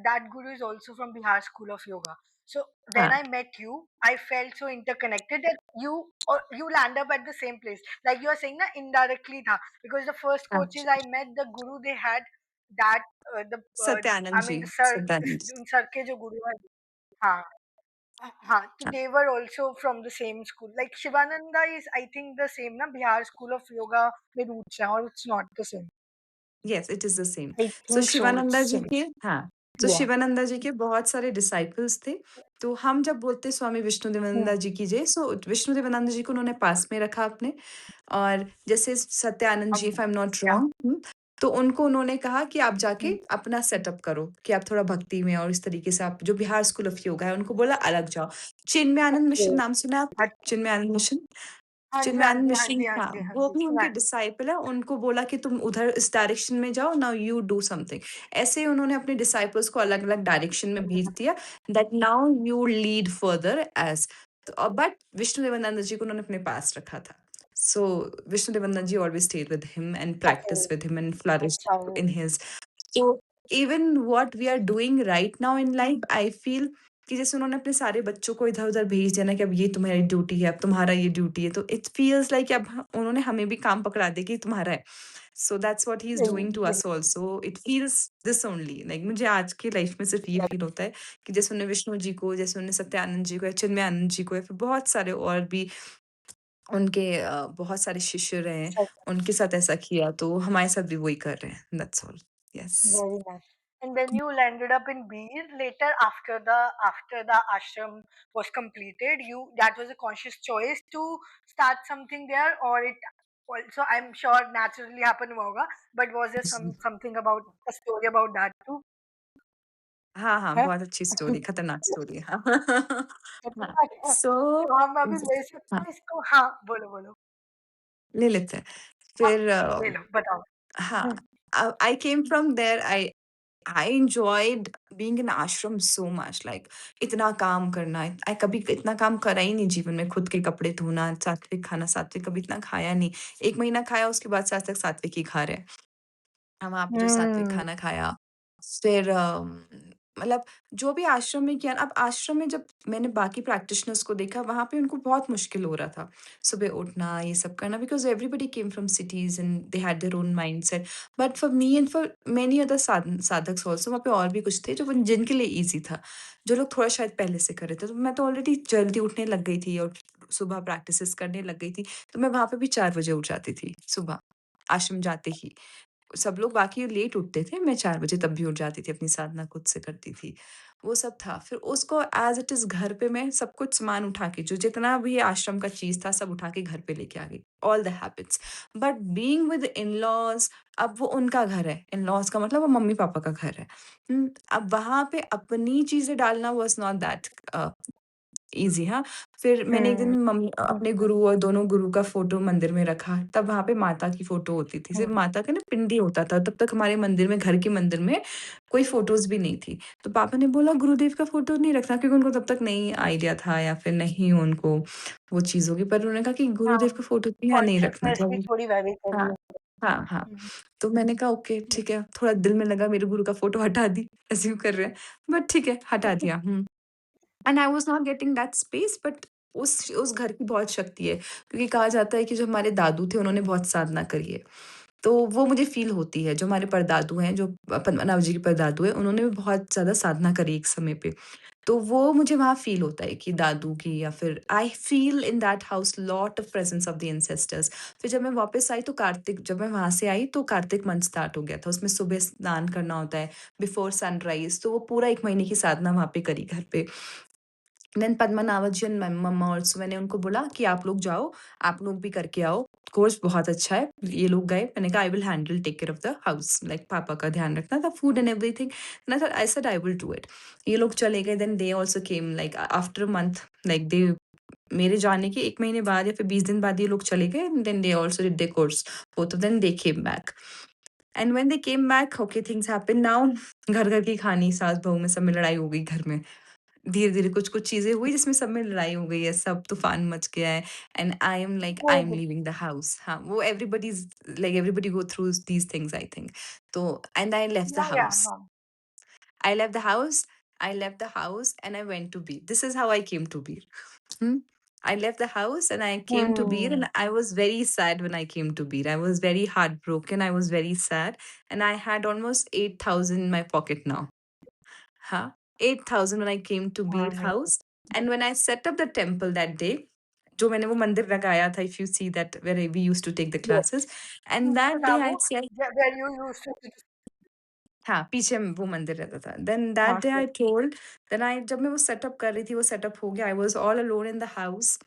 that guru is also from Bihar School of Yoga. So when
हाँ,
I met you, I felt so interconnected that you land up at the same place. Like you are saying, na indirectly tha, because the first
हाँ,
coaches I met, the guru they had that the
Satyanand
I mean
ji,
the sir
Satyanand ji,
sir के जो guru है, हाँ हाँ, so
हाँ,
they were also from the same school. Like Shivananda is, I think, the same na Bihar School of Yoga में roots हैं, or it's not the same.
Yes, it is the same.
I
so
think so.
Shivananda
It's
ji
same.
के, हाँ, तो
Yeah.
Shivananda जी के बहुत सारे disciples थे। तो हम जब बोलते स्वामी
Hmm.
विष्णुदेवानंद जी की जय, सो विष्णुदेवानंद जी को उन्होंने पास में रखा अपने। और जैसे Satyananda ji, if I am not
Yeah.
Wrong, तो उनको उन्होंने कहा कि आप जाके
Hmm.
अपना सेटअप करो, कि आप थोड़ा भक्ति में और इस तरीके से, आप जो बिहार स्कूल ऑफ योगा है, उनको बोला अलग जाओ। Chinmayanand mission
Okay.
नाम सुना है आपने?
अच्छा।
चिन्मयानंद मिशन?
हाँ जी, हाँ
चिन्मयानंद
जी, हाँ
मिशन,
जी, हाँ
हाँ,
जी, हाँ
वो
जी,
भी
सुना
उनके
है।
डिसाइपल है, उनको बोला कि तुम उधर इस डायरेक्शन में जाओ, नाउ यू डू समथिंग। ऐसे ही उन्होंने अपने डिसाइपल्स को अलग-अलग डायरेक्शन में भेज दिया, that now you lead further as. तो बट विष्णुदेवानंद जी को उन्होंने अपने पास रखा था। So Vishnudevananda ji always stayed with him and
okay,
practice with him and
अच्छा
फ्lourished
वो।
in his। So even what we are doing right now in life, I feel कि जैसे उन्होंने अपने सारे बच्चों को इधर-उधर भेज दिया ना, कि अब ये तुम्हारी ड्यूटी है, अब तुम्हारा ये ड्यूटी है, तो इट फील्स लाइक अब उन्होंने हमें भी काम पकड़ा दिया कि तुम्हारा है। So that's what he is doing to us also. It feels this only, like मुझे आज की लाइफ में सिर्फ ये फील होता है कि जैसे उन्होंने विष्णु जी को, जैसे उन्होंने सत्यानंद जी को या चिन्मयानंद जी को, या फिर बहुत सारे और भी उनके बहुत सारे शिष्य रहे हैं, उनके साथ ऐसा किया, तो हमारे साथ भी वही कर रहे हैं। That's all. Yes.
Very nice. And then you landed up in Beer later after the ashram was completed. You that was a conscious choice to start something there, or it also I'm sure naturally happened होगा. But was there something about a story about that too?
हाँ, हाँ,
है?
बहुत अच्छी story, खतरनाक story, हाँ। हाँ, सो
तो हम अभी ले सकते
हाँ,
हैं इसको? हाँ, बोलो बोलो।
ले लेते हैं।
हाँ,
फिर
ले लो बताओ।
हाँ,
hmm,
I came from there. I enjoyed being in ashram so much, like इतना काम करना, कभी इतना काम करा ही नहीं जीवन में, खुद के कपड़े धोना, सात्विक खाना, सात्विक कभी इतना खाया नहीं। 1 महीना खाया, उसके बाद से आज तक सात्विक ही खा रहे हैं। वहाँ पे जो सात्विक
हम्म,
खाना खाया, फिर मतलब जो भी आश्रम में किया ना, अब आश्रम में जब मैंने बाकी प्रैक्टिशनर्स को देखा, वहाँ पे उनको बहुत मुश्किल हो रहा था, सुबह उठना, ये सब करना, because everybody came from cities and they had their own mindset. But for me and for many other साधक्स also, वहाँ पे और भी कुछ थे, जो जिनके लिए ईज़ी था, जो लोग थोड़ा शायद पहले से कर रहे थे। तो मैं तो ऑलरेडी जल्दी उठने लग गई थी और सुबह प्रैक्टिसेस करने लग गई थी, तो मैं वहाँ पे भी 4 बजे उठ जाती थी सुबह, आश्रम जाते ही। सब लोग बाकी लेट उठते थे, मैं 4 बजे तब भी उठ जाती थी, अपनी साधना खुद से करती थी। वो सब था। फिर उसको एज़ इट इज़ घर पे मैं सब कुछ सामान उठा के जो जितना भी आश्रम का चीज़ था सब उठा के घर पे लेके आ गई, all the habits. But being with in laws, अब वो उनका घर है, इन-लॉज़ का मतलब वो मम्मी-पापा का घर है। अब वहाँ पे अपनी चीज़ें डालना वाज़ नॉट दैट ईज़ी, हाँ। फिर मैंने एक
Hmm.
दिन अपने गुरु और दोनों गुरु का फ़ोटो मंदिर में रखा, तब वहाँ पे माता की फ़ोटो होती थी, सिर्फ़
Hmm.
माता का ना पिंडी होता था, तब तक हमारे मंदिर में, घर के मंदिर में कोई फ़ोटोज़ भी नहीं थी। तो पापा ने बोला गुरुदेव का फ़ोटो नहीं रखना, क्योंकि उनको तब तक नहीं आइडिया था या फिर नहीं उनको वो चीज़ होगी, पर उन्होंने कहा कि
हाँ,
गुरुदेव का फ़ोटो तो यहाँ नहीं रखना
कॉन्शियसनेस
था।
भी थोड़ी वेरी करी
हाँ,
है।
हाँ, हाँ।
हुँ,
तो मैंने कहा ओके
हुँ।
ठीक है, थोड़ा दिल में लगा मेरे गुरु का फ़ोटो हटा दी, अज़्यूम कर रहे हैं, बट ठीक है, हटा दिया। And I was not getting that space, but उस घर की बहुत शक्ति है, क्योंकि कहा जाता है कि जो हमारे दादू थे उन्होंने बहुत साधना करी है। तो वो मुझे फ़ील होती है, जो हमारे परदादू हैं, जो पद्मनाभ जी के परदादू हैं, उन्होंने भी बहुत ज़्यादा साधना करी एक समय पे। तो वो मुझे वहाँ फ़ील होता है कि दादू की, या फिर I feel in that house lot of presence of the ancestors. फिर जब मैं वापस आई तो जब मैं वहाँ से आई तो कार्तिक मंथ स्टार्ट हो गया था। उसमें सुबह स्नान करना होता है बिफोर सनराइज़, तो वो पूरा 1 महीने की साधना वहाँ पे करी घर पे। देन पद्मनाभन मम्मा ऑल्सो, मैंने उनको बोला कि आप लोग जाओ, आप लोग भी करके आओ, कोर्स बहुत अच्छा है। ये लोग गए, मैंने कहा I will handle take care of the house, like पापा का ध्यान रखना था, food and everything. And I said I will do it. ये लोग चले गए, then they also came like after a month, like they मेरे जाने के 1 महीने बाद या फिर 20 दिन बाद ये लोग चले गए, then they also did their course, both of them they came back. And when they came back, okay things happened now. घर-घर की कहानी, सास-बहू में सब में लड़ाई हो गई घर में। धीरे-धीरे कुछ-कुछ चीज़ें हुई जिसमें सब में लड़ाई हो गई है, सब तूफ़ान मच गया है, and I am
oh!
Leaving the house. हाँ, वो everybody go through these things I think. तो एंड आई लेफ्ट द
या
हाउस।
हाँ।
I left the house, I left the house and I went to Beer. This is how I came to Beer. Hmm. I left the house and I came to Beer,
hmm,
and I was very sad when I came to Beer. I was very heartbroken. I was very sad, and I had almost 8,000 in my pocket now. Huh? 8,000 when I came to Beer
हाँ।
house. And when I set up the temple that day, जो मैंने वो मंदिर लगाया था, if you see that where we used to take the
yes,
classes, and
पीछे
that
था
day I
वो
said,
where you used to
हाँ, पीछे वो मंदिर रहता था। देन दैट
हाँ,
डे
फिर
आई टोल्ड, देन आई जब मैं वो सेटअप कर रही थी, वो सेटअप हो गया, I was all alone in the house,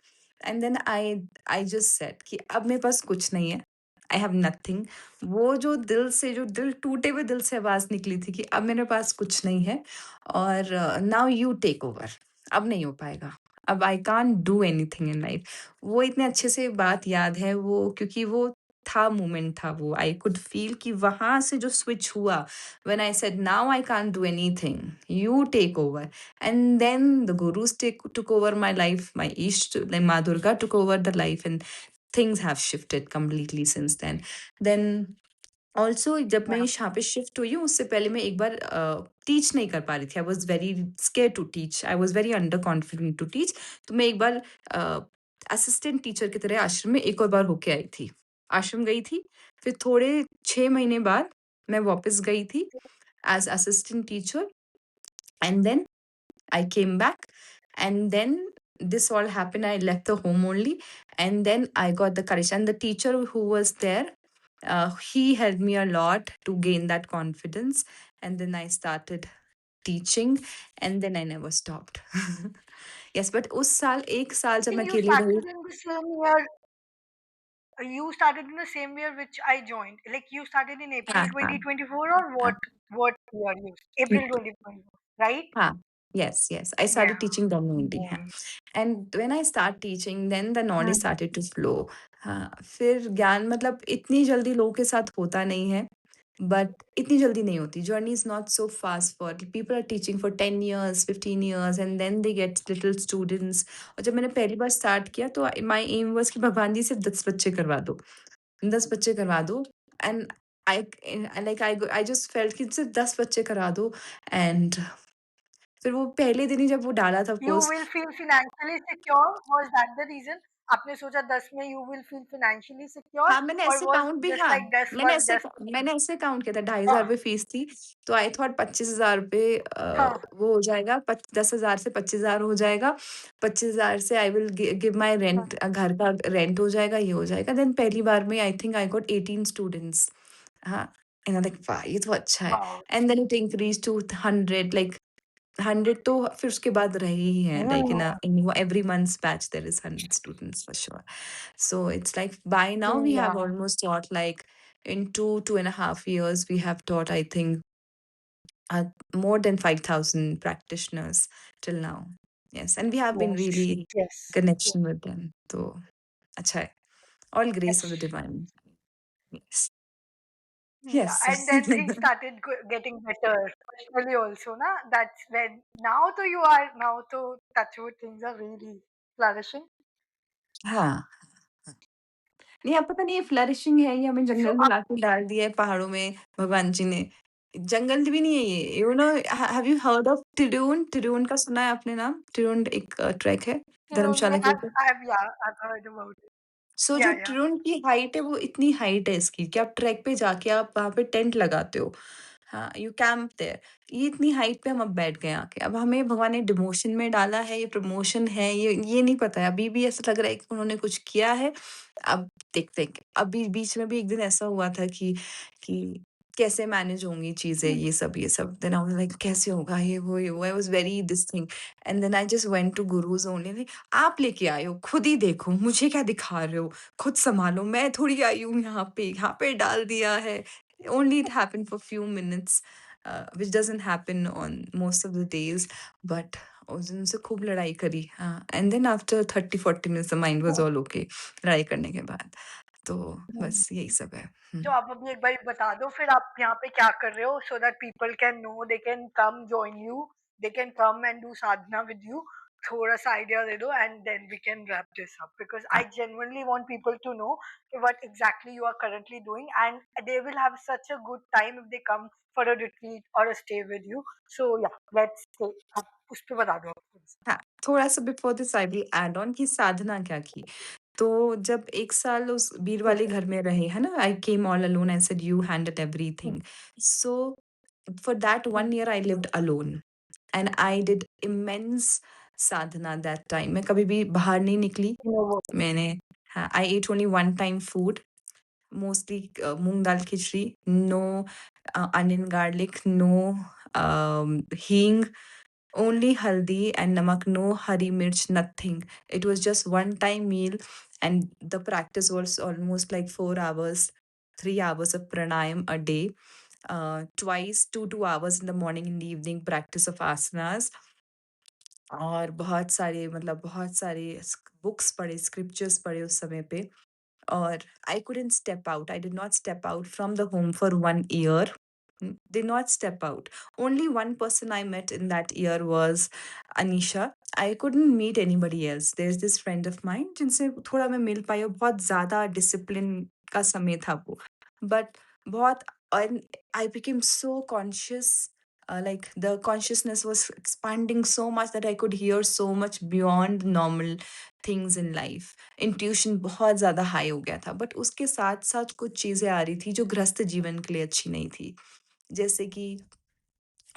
and then I just said कि अब मेरे पास कुछ नहीं है, आई हैव नथिंग। वो जो दिल टूटे हुए दिल से आवाज़ निकली थी कि अब मेरे पास कुछ नहीं है, और नाउ यू टेक ओवर, अब नहीं हो पाएगा। अब I can't do anything in life. वो इतने अच्छे से बात याद है वो, क्योंकि वो था मोमेंट था वो, आई कुड फ़ील कि वहाँ से जो स्विच हुआ, when I said, "Now I can't do anything, you take over." And then the gurus took over my life, my Ishta, like Ma Durga took over the life, and things have shifted completely since then. Then also जब मैं
हाँ,
यहाँ पे shift हुई हूँ, उससे पहले मैं एक बार टीच नहीं कर पा रही थी। I was very scared to teach, I was very under confident to teach. तो मैं एक बार असिस्टेंट टीचर की तरह आश्रम में एक और बार होके आई थी। आश्रम गई थी, फिर थोड़े 6 महीने बाद मैं वापस गई थी as assistant teacher, and then I came back, and then this all happened. I left the home only, and then I got the courage. And the teacher who was there, he helped me a lot to gain that confidence. And then I started teaching, and then I never stopped. Yes, but उस साल 1 साल जब
think
मैं
you
अकेली रही।
started in the same year you started in the same year which I joined. Like you started in
हाँ,
April
हाँ,
2024 or what year you April 2024, right?
हाँ. Yes, yes. I
Yeah.
started teaching them only, हाँ.
Nice.
And when I start teaching, then the knowledge
hmm,
started to flow. हाँ, फिर ज्ञान मतलब इतनी जल्दी लोगों के साथ होता नहीं है, बट इतनी जल्दी नहीं होती। Journey is not so fast for people are teaching for 10 years, 15 years, and then they get little students. और जब मैंने पहली बार स्टार्ट किया तो माय एम वाज़ कि भगवान जी सिर्फ 10 बच्चे करवा दो, 10 बच्चे करवा दो, and I I just felt कि सिर्फ 10 बच्चे करा दो, एंड फिर वो पहले दिन ही जब वो डाला था
you
post.
will feel financially secure, was that the reason? आपने सोचा 10 में you will feel financially secure
हाँ, मैंने
or
ऐसे
was
काउंट भी,
just
हाँ,
like 10 was just
मैंने ऐसे काउंट किया था,
हाँ,
₹2,500 फीस थी, तो आई थॉट ₹25,000
हाँ,
वो हो जाएगा, पच 10,000 से 25,000 हो जाएगा, 25,000 से आई विल गिव माय
हाँ,
रेंट, घर का रेंट हो जाएगा, ये हो जाएगा। देन पहली बार में I think I got 18 students. हाँ, एंड आई लाइक वाह! ये तो अच्छा है।
Wow!
And then it increase to 100 like 100 तो फिर उसके बाद रहे ही हैं like
hmm,
in every months batch there is 100 students for sure. So it's like by now we
hmm,
have
yeah,
almost taught like in 2.5 years we have taught I think more than 5,000 practitioners till now. Yes, and we have been
yes,
really
yes.
connection with them. So, acha hai. All grace of the
That's
divine. Yes.
yeah,
Yes.
and then things started getting better personally also, na? That's when now to you are now to touch wood things are really flourishing.
हाँ, नहीं अब पता नहीं ये flourishing है या हमें
So
जंगल में लाके डाल दिया है पहाड़ों में भगवान जी ने। जंगल भी नहीं है ये। You know have you heard of टिडून? टिडून का सुना है आपने नाम? टिडून एक ट्रैक है
you know,
धर्मशाला के ऊपर।
I've yeah, I've heard about it.
सो जो
Yeah, yeah.
ट्रून की हाइट है वो इतनी हाइट है इसकी कि आप ट्रैक पे जाके आप वहाँ पे टेंट लगाते हो। हाँ, यू कैंप देयर। ये इतनी हाइट पे हम अब बैठ गए आके। अब हमें भगवान ने डिमोशन में डाला है, ये प्रमोशन है, ये नहीं पता है। अभी भी ऐसा लग रहा है कि उन्होंने कुछ किया है। अब देखते हैं। अभी बीच में भी एक दिन ऐसा हुआ था कि कैसे मैनेज होंगी चीज़ें ये सब। देन आई वाज़ लाइक कैसे होगा ये वो I was very this thing and then I just went to gurus only आप लेके आए हो, खुद ही देखो, मुझे क्या दिखा रहे हो? खुद सँभालो, मैं थोड़ी आई हूँ यहाँ पे डाल दिया है। Only it happened for few minutes, which doesn't happen on most of the days, but उस दिन से खूब लड़ाई करी, हाँ, and then after 30-40 minutes the mind was
Oh,
all okay लड़ाई करने के बाद। तो
hmm.
बस यही सब है। हुँ।
तो आप अभी एक बारी बता दो फिर आप यहाँ पे क्या कर रहे हो so that people can know they can come join you they can come and do sadhana with you थोड़ा सा आइडिया दे दो and then we can wrap this up because
हाँ,
I genuinely want people to know what exactly you are currently doing and they will have such a good time if they come for a retreat or a stay with you so yeah let's say आप उस पे बता दो आप थोड़ा सा
हाँ, थोड़ा-सा before this I will add on कि साधना क्या की। तो जब 1 साल उस बीर वाले
ठीक है
घर में रहे, है ना? I came all alone, I said you handle
hmm,
everything. So for that
hmm,
1 year I lived alone. And I did immense sadhana that time मैं कभी भी बाहर नहीं निकली।
you know what
मैंने हाँ, I ate only one time food mostly moong dal khichdi, no onion garlic, no hing, only haldi and namak, no hari mirch, nothing. It was just one time meal and the practice was almost like 4 hours, 3 hours of pranayam a day. Twice 2 2 hours in the morning in the evening practice of asanas और बहुत सारे books पढ़े scriptures पढ़े उस समय पे और आई couldn't step out. I did not step out from the home for 1 year. Did not step out. Only one person I met in that year was Anisha. I couldn't meet anybody else. There's this friend of mine जिनसे थोड़ा मैं मिल पाई और बहुत ज़्यादा discipline का समय था वो। बट बहुत and I became so conscious. Like the consciousness was expanding so much that I could hear so much beyond normal things in life. Intuition बहुत ज़्यादा हाई हो गया था बट उसके साथ-साथ कुछ चीज़ें आ रही थी जो गृहस्थ जीवन के लिए अच्छी नहीं थी। जैसे कि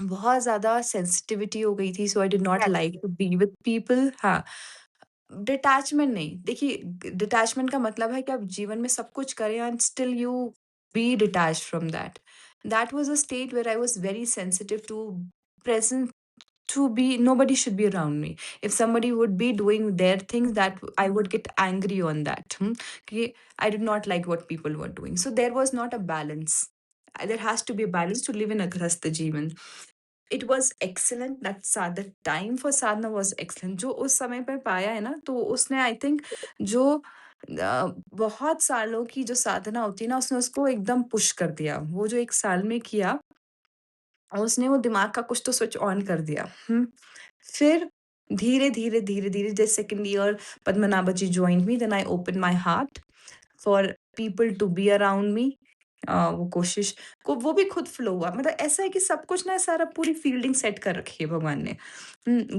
बहुत ज़्यादा सेंसिटिविटी हो गई थी so I did not
yes
like to be with people हाँ, डिटैचमेंट नहीं, देखिए डिटैचमेंट का मतलब है कि आप जीवन में सब कुछ करें and still you be detached from that. That was a state where I was very sensitive to present to be nobody should be around me if somebody would be doing their things that I would get angry on that कि I did not like what people were doing so there was not a balance. There has to be a balance to live in a grahastha जीवन. It was excellent that the time for sadhana was excellent जो उस समय पे पाया है ना तो उसने आई थिंक जो बहुत सालों की जो साधना होती है ना उसने उसको एकदम पुश कर दिया वो जो 1 साल में किया और उसने वो दिमाग का कुछ तो स्विच ऑन कर दिया। फिर धीरे-धीरे जैसे second year Padmanabha ji joined me, then I opened my heart for people to be around me. वो कोशिश को वो भी खुद फ्लो हुआ। मतलब ऐसा है कि सब कुछ ना सारा पूरी फील्डिंग सेट कर रखी है भगवान ने।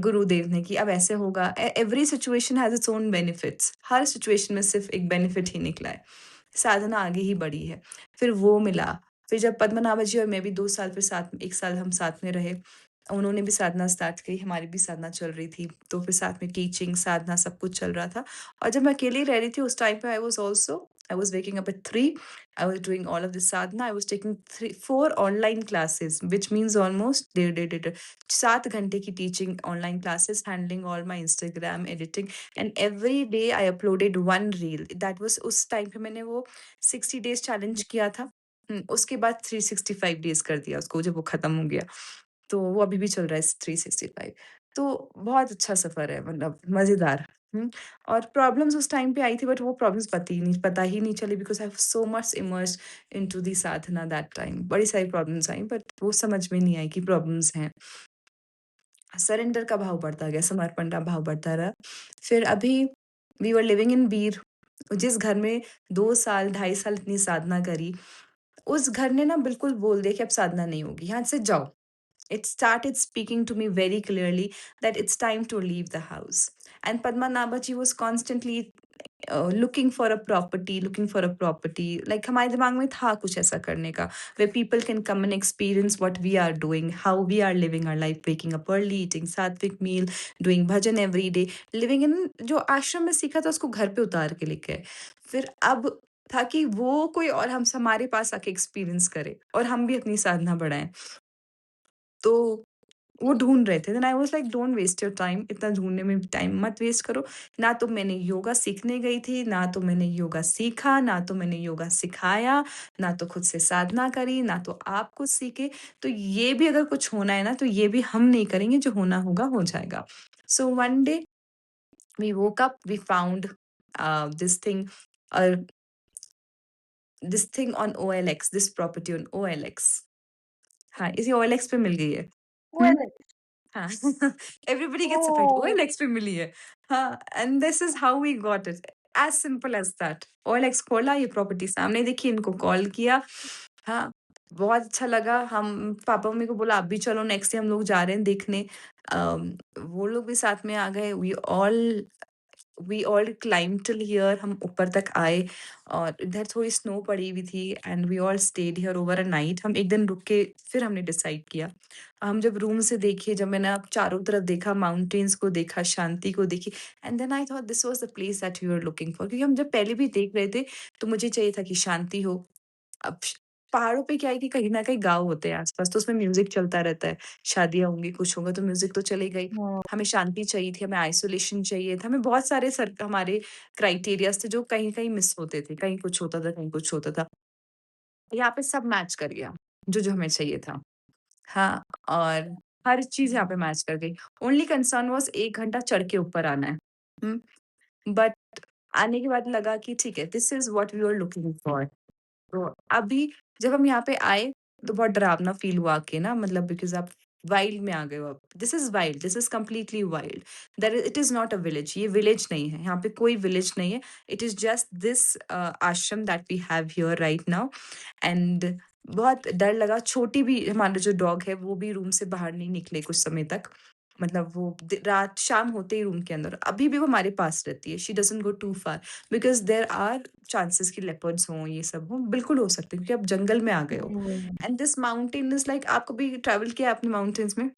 गुरुदेव ने कि अब ऐसे होगा। Every situation has its own benefits. Her situation में सिर्फ एक बेनिफिट ही निकला है। साधना आगे ही बढ़ी है। फिर वो मिला, फिर जब पद्मनाभ जी और मैं भी 2 साल फिर साथ 1 साल हम साथ में रहे। उन्होंने भी साधना स्टार्ट की, हमारी भी साधना चल रही थी। तो फिर साथ में टीचिंग, साधना सब कुछ चल रहा था। और जब मैं अकेली रह रही थी उस टाइम पे I was also I was waking up at 3. I was doing all of this sadhana. I was taking 4 online classes, which means almost 7 घंटे की teaching online classes, handling all my Instagram, editing, and every day I uploaded one reel. That was उस time पे मैंने वो 60 days challenge किया था। उसके बाद 365 days कर दिया उसको जब वो खत्म हो गया। तो वो अभी भी चल रहा है 365। तो बहुत अच्छा सफ़र है मतलब मज़ेदार। और प्रॉब्लम्स उस टाइम पे आई थी बट वो प्रॉब्लम्स पता ही नहीं चली because I was so much immersed into the Sadhana that time. बड़ी सारी प्रॉब्लम्स आई बट वो समझ में नहीं आई कि प्रॉब्लम्स हैं। सरेंडर का भाव बढ़ता गया, समर्पण का भाव बढ़ता रहा। फिर अभी वी वर लिविंग इन बीर, जिस घर में 2 साल, 2.5 साल इतनी साधना करी, उस घर ने ना बिल्कुल बोल दिया कि अब साधना नहीं होगी, यहाँ से जाओ। It started speaking to me very clearly that it's time to leave the house. And Padmanabhaji was constantly looking for a property. Like हमारे दिमाग में था कुछ ऐसा करने का, where people can come and experience what we are doing, how we are living our life, waking up early, eating सात्विक meal, doing bhajan every day, living in जो आश्रम में सीखा था उसको घर पे उतार के लेके आए। फिर अब था कि वो कोई और हम हमारे पास आके एक्सपीरियंस करे और हम भी अपनी साधना बढ़ाएँ। तो वो ढूँढ रहे थे। Then I was like don't waste your time, इतना ढूँढने में टाइम मत वेस्ट करो। ना तो मैंने योगा सीखने गई थी, ना तो मैंने योगा सीखा, ना तो मैंने योगा सिखाया, ना तो खुद से साधना करी, ना तो आप कुछ सीखे। तो ये भी अगर कुछ होना है ना, तो ये भी हम नहीं करेंगे, जो होना होगा हो जाएगा। So one day we woke up, we found this thing uh, this thing on OLX, this property on OLX. हाँ, इसी ओएलएक्स पे मिल गई है। हुँ।
OLX.
हाँ, everybody gets affected
Oh,
OLX पे मिली है। हाँ, and this is how we got it, as simple as that. OLX खोला, ये प्रॉपर्टी सामने दिखी, इनको कॉल किया। हाँ, बहुत अच्छा लगा। हम पापा-मम्मी को बोला, "आप भी चलो, नेक्स्ट डे हम लोग जा रहे हैं देखने।" वो लोग भी साथ में आ गए। We all climb till here, हम ऊपर तक आए और इधर थोड़ी स्नो पड़ी हुई थी and we all stayed here over a night. हम एक दिन रुक के फिर हमने डिसाइड किया। हम जब रूम से देखे, जब मैंने अब चारों तरफ देखा, माउंटेन्स को देखा, शांति को देखी, and then I thought this was the place that we were looking for. क्योंकि हम जब पहले भी देख रहे थे, तो मुझे चाहिए था कि शांति हो। अब पहाड़ों पे क्या है कि कहीं न कहीं गाँव होते हैं आस-पास, तो उसमें म्यूज़िक चलता रहता है। शादियाँ होंगी, कुछ होगा तो म्यूज़िक तो चलेगा ही।
hmm,
हमें शांति चाहिए थी, हमें आइसोलेशन चाहिए था, हमें बहुत सारे हमारे क्राइटेरियाज़ थे जो कहीं-कहीं मिस होते थे, कहीं कुछ होता था, कहीं कुछ होता था। यहाँ पे सब मैच कर गया, जो-जो हमें चाहिए था। हाँ, और हर चीज़ यहाँ पे मैच कर गई। ओनली कंसर्न वाज़ 1 घंटा चढ़ के ऊपर आना है। हुँ, बट आने के बाद लगा कि ठीक है, this is what we were looking for. तो अभी जब हम यहाँ पे आए, तो बहुत डरावना फ़ील हुआ आके ना, मतलब बिकॉज़ आप वाइल्ड में आ गए हो अब। This is wild, this is completely wild. There is it is not a village, ये विलेज नहीं है, यहाँ पे कोई विलेज नहीं है। It is just this ashram that we have here right now. And बहुत डर लगा, छोटी भी हमारा जो डॉग है, वो भी रूम से बाहर नहीं निकले कुछ समय तक। मतलब वो रात शाम होते ही रूम के अंदर, अभी भी वो हमारे पास रहती है। She doesn't go too far because there are chances कि लेपर्ड्स हों, ये सब हों, बिल्कुल हो सकते हैं क्योंकि आप जंगल में आ गए हो।
hmm,
and this mountain is like, आप कभी ट्रैवल किया है आपने माउंटेन्स में?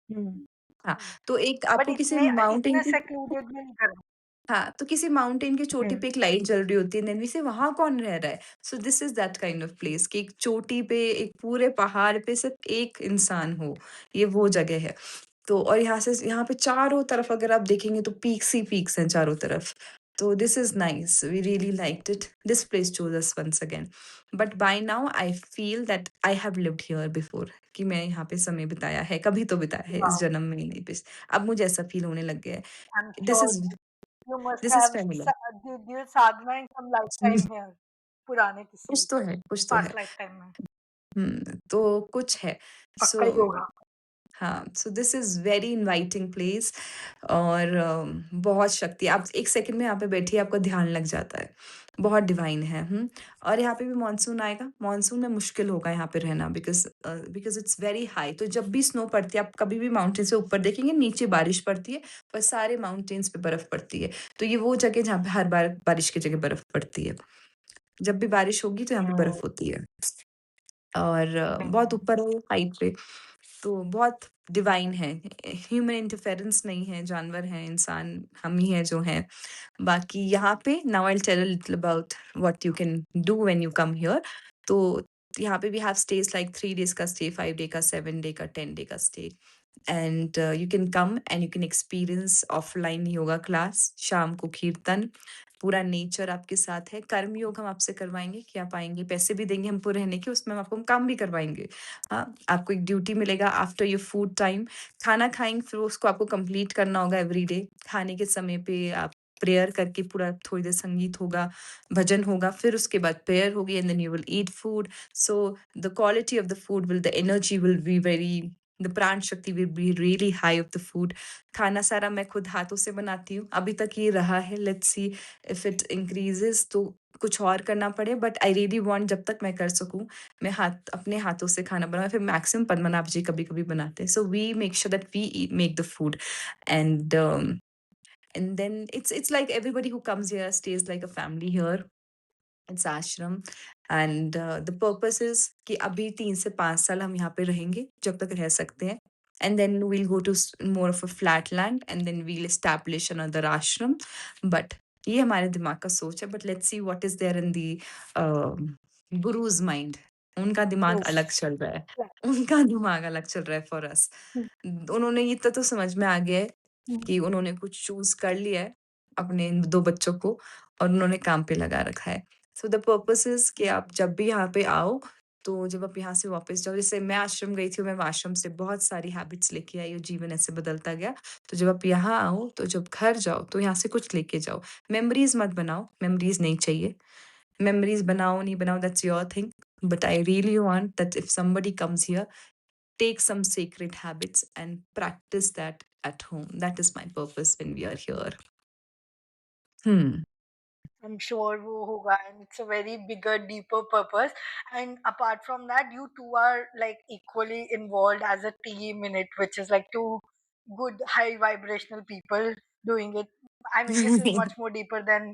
hmm.
हाँ, तो एक
बट
आपको किसी
इतने
माउंटेन
इतने
की,
सेक्लूडेड में नहीं करना।
हाँ, तो किसी माउंटेन की चोटी
हुँ,
पे एक लाइट जल रही होती है, देन वी से वहाँ कौन रह रहा है? So this is that kind of place कि एक चोटी पे, एक पूरे पहाड़ पे सिर्फ़ एक इंसान हो, ये वो जगह है। तो और यहाँ पे चारों तरफ अगर आप देखेंगे तो पीक्स ही पीक्स हैं चारों तरफ। तो this is nice, we really liked it. This place chose us once again. But by now I feel that I have lived here before, कि मैं यहाँ पे समय बिताया है, कभी तो बिताया है इस
वाओ!
जन्म में ही नहीं बिस अब मुझे ऐसा फील होने लग गया है।
I am
this
sure
is
you must
this is
have
familiar.
Did your sadhana in some lifetime here, पुराने किसी
कुछ तो है, कुछ तो है।
पास्ट लाइफटाइम में,
तो कुछ है।
पक्का ही
सो
होगा।
हाँ, so this is very inviting place और बहुत शक्ति, आप 1 सेकंड में यहाँ पे बैठिए, आपका ध्यान लग जाता है। बहुत डिवाइन है, और यहाँ पे भी मानसून आएगा, मानसून में मुश्किल होगा यहाँ पे रहना बिकॉज़ इट्स वेरी हाई। तो जब भी स्नो पड़ती है, आप कभी भी माउंटेन से ऊपर देखेंगे, नीचे बारिश पड़ती है और सारे माउंटेन्स पे बर्फ पड़ती है। तो ये वो जगह है जहाँ पे हर बार बारिश की जगह बर्फ पड़ती है। जब भी बारिश होगी तो यहाँ पे
हुँ,
बर्फ होती है। और बहुत
हुँ,
ऊपर है हाइट पे। तो बहुत डिवाइन है। ह्यूमन इंटरफेरेंस नहीं है, जानवर हैं, इंसान हम ही हैं जो हैं। बाकी यहाँ पे now I will tell a little about what you can do when you come here. तो यहाँ पे we have stays like 3 days का स्टे, 5 डे का, 7 डे का, 10 डे का stay. And you can come and you can experience offline yoga class, शाम को कीर्तन, पूरा नेचर आपके साथ है। कर्म योग हम आपसे करवाएँगे कि आप आएँगे, पैसे भी देंगे हमको रहने के, उसमें हम आपको काम भी करवाएँगे। हाँ, आपको एक ड्यूटी मिलेगा आफ्टर योर फूड टाइम, खाना खाएँगे फिर उसको आपको कंप्लीट करना होगा एवरीडे। खाने के समय पे आप प्रेयर करके पूरा थोड़ी देर संगीत होगा, भजन होगा, फिर उसके बाद प्रेयर होगी and then you will eat food. So the quality of the food will the energy will be very the prana shakti will be really high of the food. खाना सारा मैं खुद हाथों से बनाती हूँ। अभी तक ये रहा है, लेट्स सी इफ इट इंक्रीज़ेज़ तो कुछ और करना पड़े, बट आई रियली वांट जब तक मैं कर सकूँ, मैं अपने हाथों से खाना बनाऊँ, फिर मैक्सिमम पद्मनाभ जी कभी-कभी बनाते हैं। So we make sure that we make the food and and then it's like everybody who comes here stays like a family here. It's ashram and the purpose is कि अभी 3 से 5 साल हम यहाँ पे रहेंगे जब तक रह सकते हैं, and then we'll go to more of a flat land and then we'll establish another ashram. But ये हमारे दिमाग का सोच है, but let's see what is there in the guru's mind. उनका दिमाग
Yes.
अलग चल रहा है।
Yeah.
उनका दिमाग अलग चल रहा है फॉर अस।
Mm,
उन्होंने इतना तो समझ में आ गया है
mm,
कि उन्होंने कुछ चूज़ कर लिया है अपने इन 2 बच्चों को और उन्होंने काम पे लगा रखा है। सो द पर्पस इज़ कि आप जब भी यहाँ पे आओ, तो जब आप यहाँ से वापस जाओ, जैसे मैं आश्रम गई थी, मैं आश्रम से बहुत सारी हैबिट्स लेके आई और जीवन ऐसे बदलता गया। तो जब आप यहाँ आओ, तो जब घर जाओ, तो यहाँ से कुछ लेके जाओ। मेमोरीज़ मत बनाओ, मेमोरीज़ नहीं चाहिए। मेमोरीज़ बनाओ, नहीं बनाओ, that's your thing. But I really want that if somebody comes here, take some sacred habits and practice that at home. That is my purpose when we are here. Hmm.
I'm sure वो होगा, and it's a very bigger, deeper purpose. And apart from that, you two are like equally involved as a team in it, which is like two good high vibrational people doing it. I mean, this is much more deeper than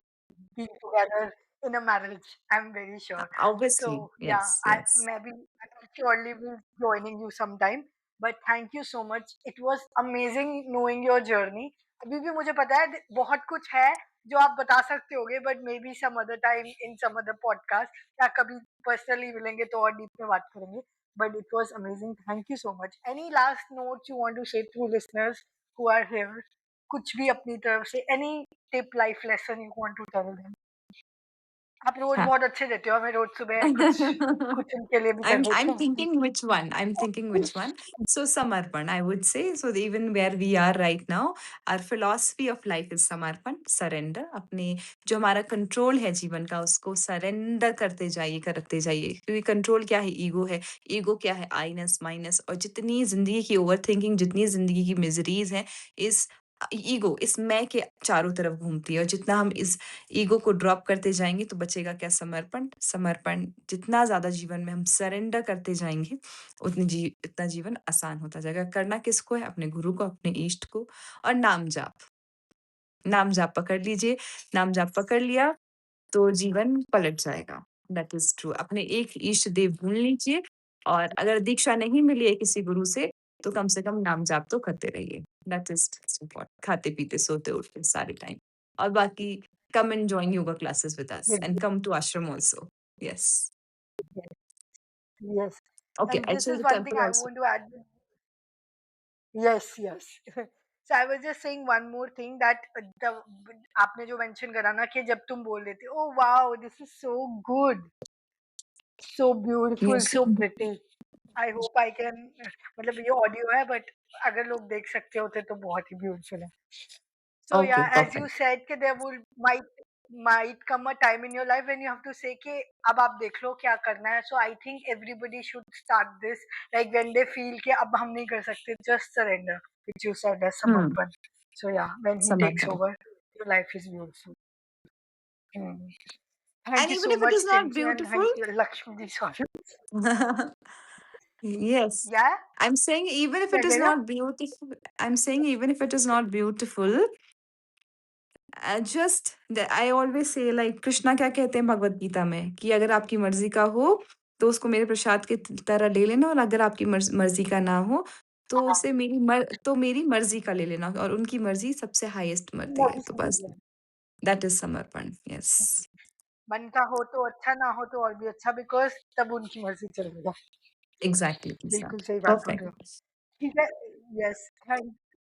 being together in a marriage. I'm very sure.
Obviously,
So yeah,
yes,
I
yes.
maybe I will surely be joining you sometime. But thank you so much. It was amazing knowing your journey. अभी भी मुझे पता है बहुत कुछ है जो आप बता सकते होगे, but may be some other time in some other podcast या कभी पर्सनली मिलेंगे तो और डीप में बात करेंगे. But it was amazing. Thank you so much. Any last notes you want to say to listeners who are here? कुछ भी अपनी तरफ से, any tip, life lesson you want to tell them? आप रोज
Huh.
बहुत अच्छे देते हो, मैं रोज सुबह कुछ कुछ उनके लिए भी कर देती
I'm
हूँ.
thinking which one. I'm thinking which one. So Samarpan, I would say. So even where we are right now, our philosophy of life is Samarpan, surrender. अपने जो हमारा कंट्रोल है जीवन का उसको सरेंडर करते जाइए क्योंकि कंट्रोल क्या है? ईगो है। ईगो क्या है? आईनेस माइनस और जितनी जिंदगी की ओवर थिंकिंग, जितनी जिंदगी की मिजरीज हैं, इस ईगो, इस मैं के चारों तरफ घूमती है और जितना हम इस ईगो को ड्रॉप करते जाएँगे तो बचेगा क्या? समर्पण। समर्पण जितना ज़्यादा जीवन में हम सरेंडर करते जाएँगे, उतना जीवन आसान होता जाएगा। करना किसको है? अपने गुरु को, अपने इष्ट को और नाम जाप। नाम जाप पकड़ लीजिए, नाम जाप पकड़ लिया तो जीवन पलट जाएगा। That is true. अपने एक इष्ट देव ढूँढ लीजिए और अगर दीक्षा नहीं मिली है किसी गुरु से कम नाम जाप तो करते रहिए। That is important. खाते-पीते, सोते-उठते सारे टाइम। और बाकी come and join yoga classes with us and come to ashram also. Yes.
Yes.
Okay,
And
I'll
this
show you
is
the
one thing
temple
I
also.
want to add. Yes, yes. So I was just saying one more thing that the आपने जो mention करा ना कि जब तुम बोल रहे थे, oh wow, this is so good, so beautiful,
Yes.
so pretty. I hope I can, मतलब ये ऑडियो है बट अगर लोग देख सकते होते तो बहुत ही ब्यूटीफुल है. So
Okay,
yeah, as you
perfect.
said कि there will might come a time in your life when you have to say कि अब आप देख लो क्या करना है. So I think everybody should start this like when they feel कि अब हम नहीं कर सकते, just surrender, which you said as
Hmm.
Samarpan. So yeah, when he takes
Samarpan.
over, your life is beautiful. Hmm. Thank
And
you
even
so
if it
much,
is not
Chinchi, and
beautiful,
thank you, Lakshmi ji. Sorry.
yes.
Yeah,
I'm saying even if
क्या
it is
कह रहे हो?
not beautiful, I'm saying even if it is not beautiful, just I always say like Krishna क्या कहते हैं भगवत गीता में कि अगर आपकी मर्जी का हो तो उसको मेरे प्रसाद की तरह ले लेना और अगर आपकी मर्ज़ी का ना हो, तो
हाँ,
उसे मेरी मर्ज़ी का ले लेना और उनकी मर्ज़ी सबसे हाईएस्ट मर्ज़ी है।
वही
तो
समझ
बस
लो।
दैट इज़ समर्पण। यस,
मन का हो तो अच्छा, ना हो तो और भी अच्छा, बिकॉज़ तब उनकी मर्ज़ी चलेगा।
एग्ज़ैक्टली
बिल्कुल
एग्ज़ैक्टली
सही बात बोल रहे हो।
परफेक्ट।
ठीक है, yes,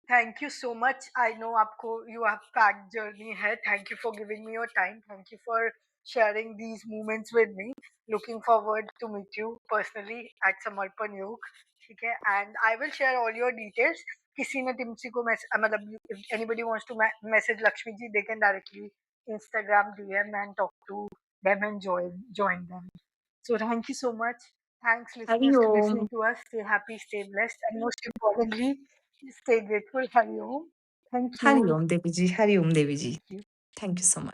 thank you so much. I know आपको यू हैव पैक्ड जर्नी है। Thank you for giving me your time, thank you for sharing these moments with me. Looking forward to meet you personally at Samarpan Yog, ठीक है? And I will share all your details. किसी ने टिम्सी को मतलब if anybody wants to message Lakshmi ji, they can directly Instagram DM and talk to them and join them. So thank you so much. Thanks,
Hari
listeners, to
Om,
listening to us. Stay happy, stay blessed, and most importantly, stay grateful. Hari Om. Thank you.
Hari Om Devi ji, Hari Om Devi ji.
Thank you.
Thank you so much.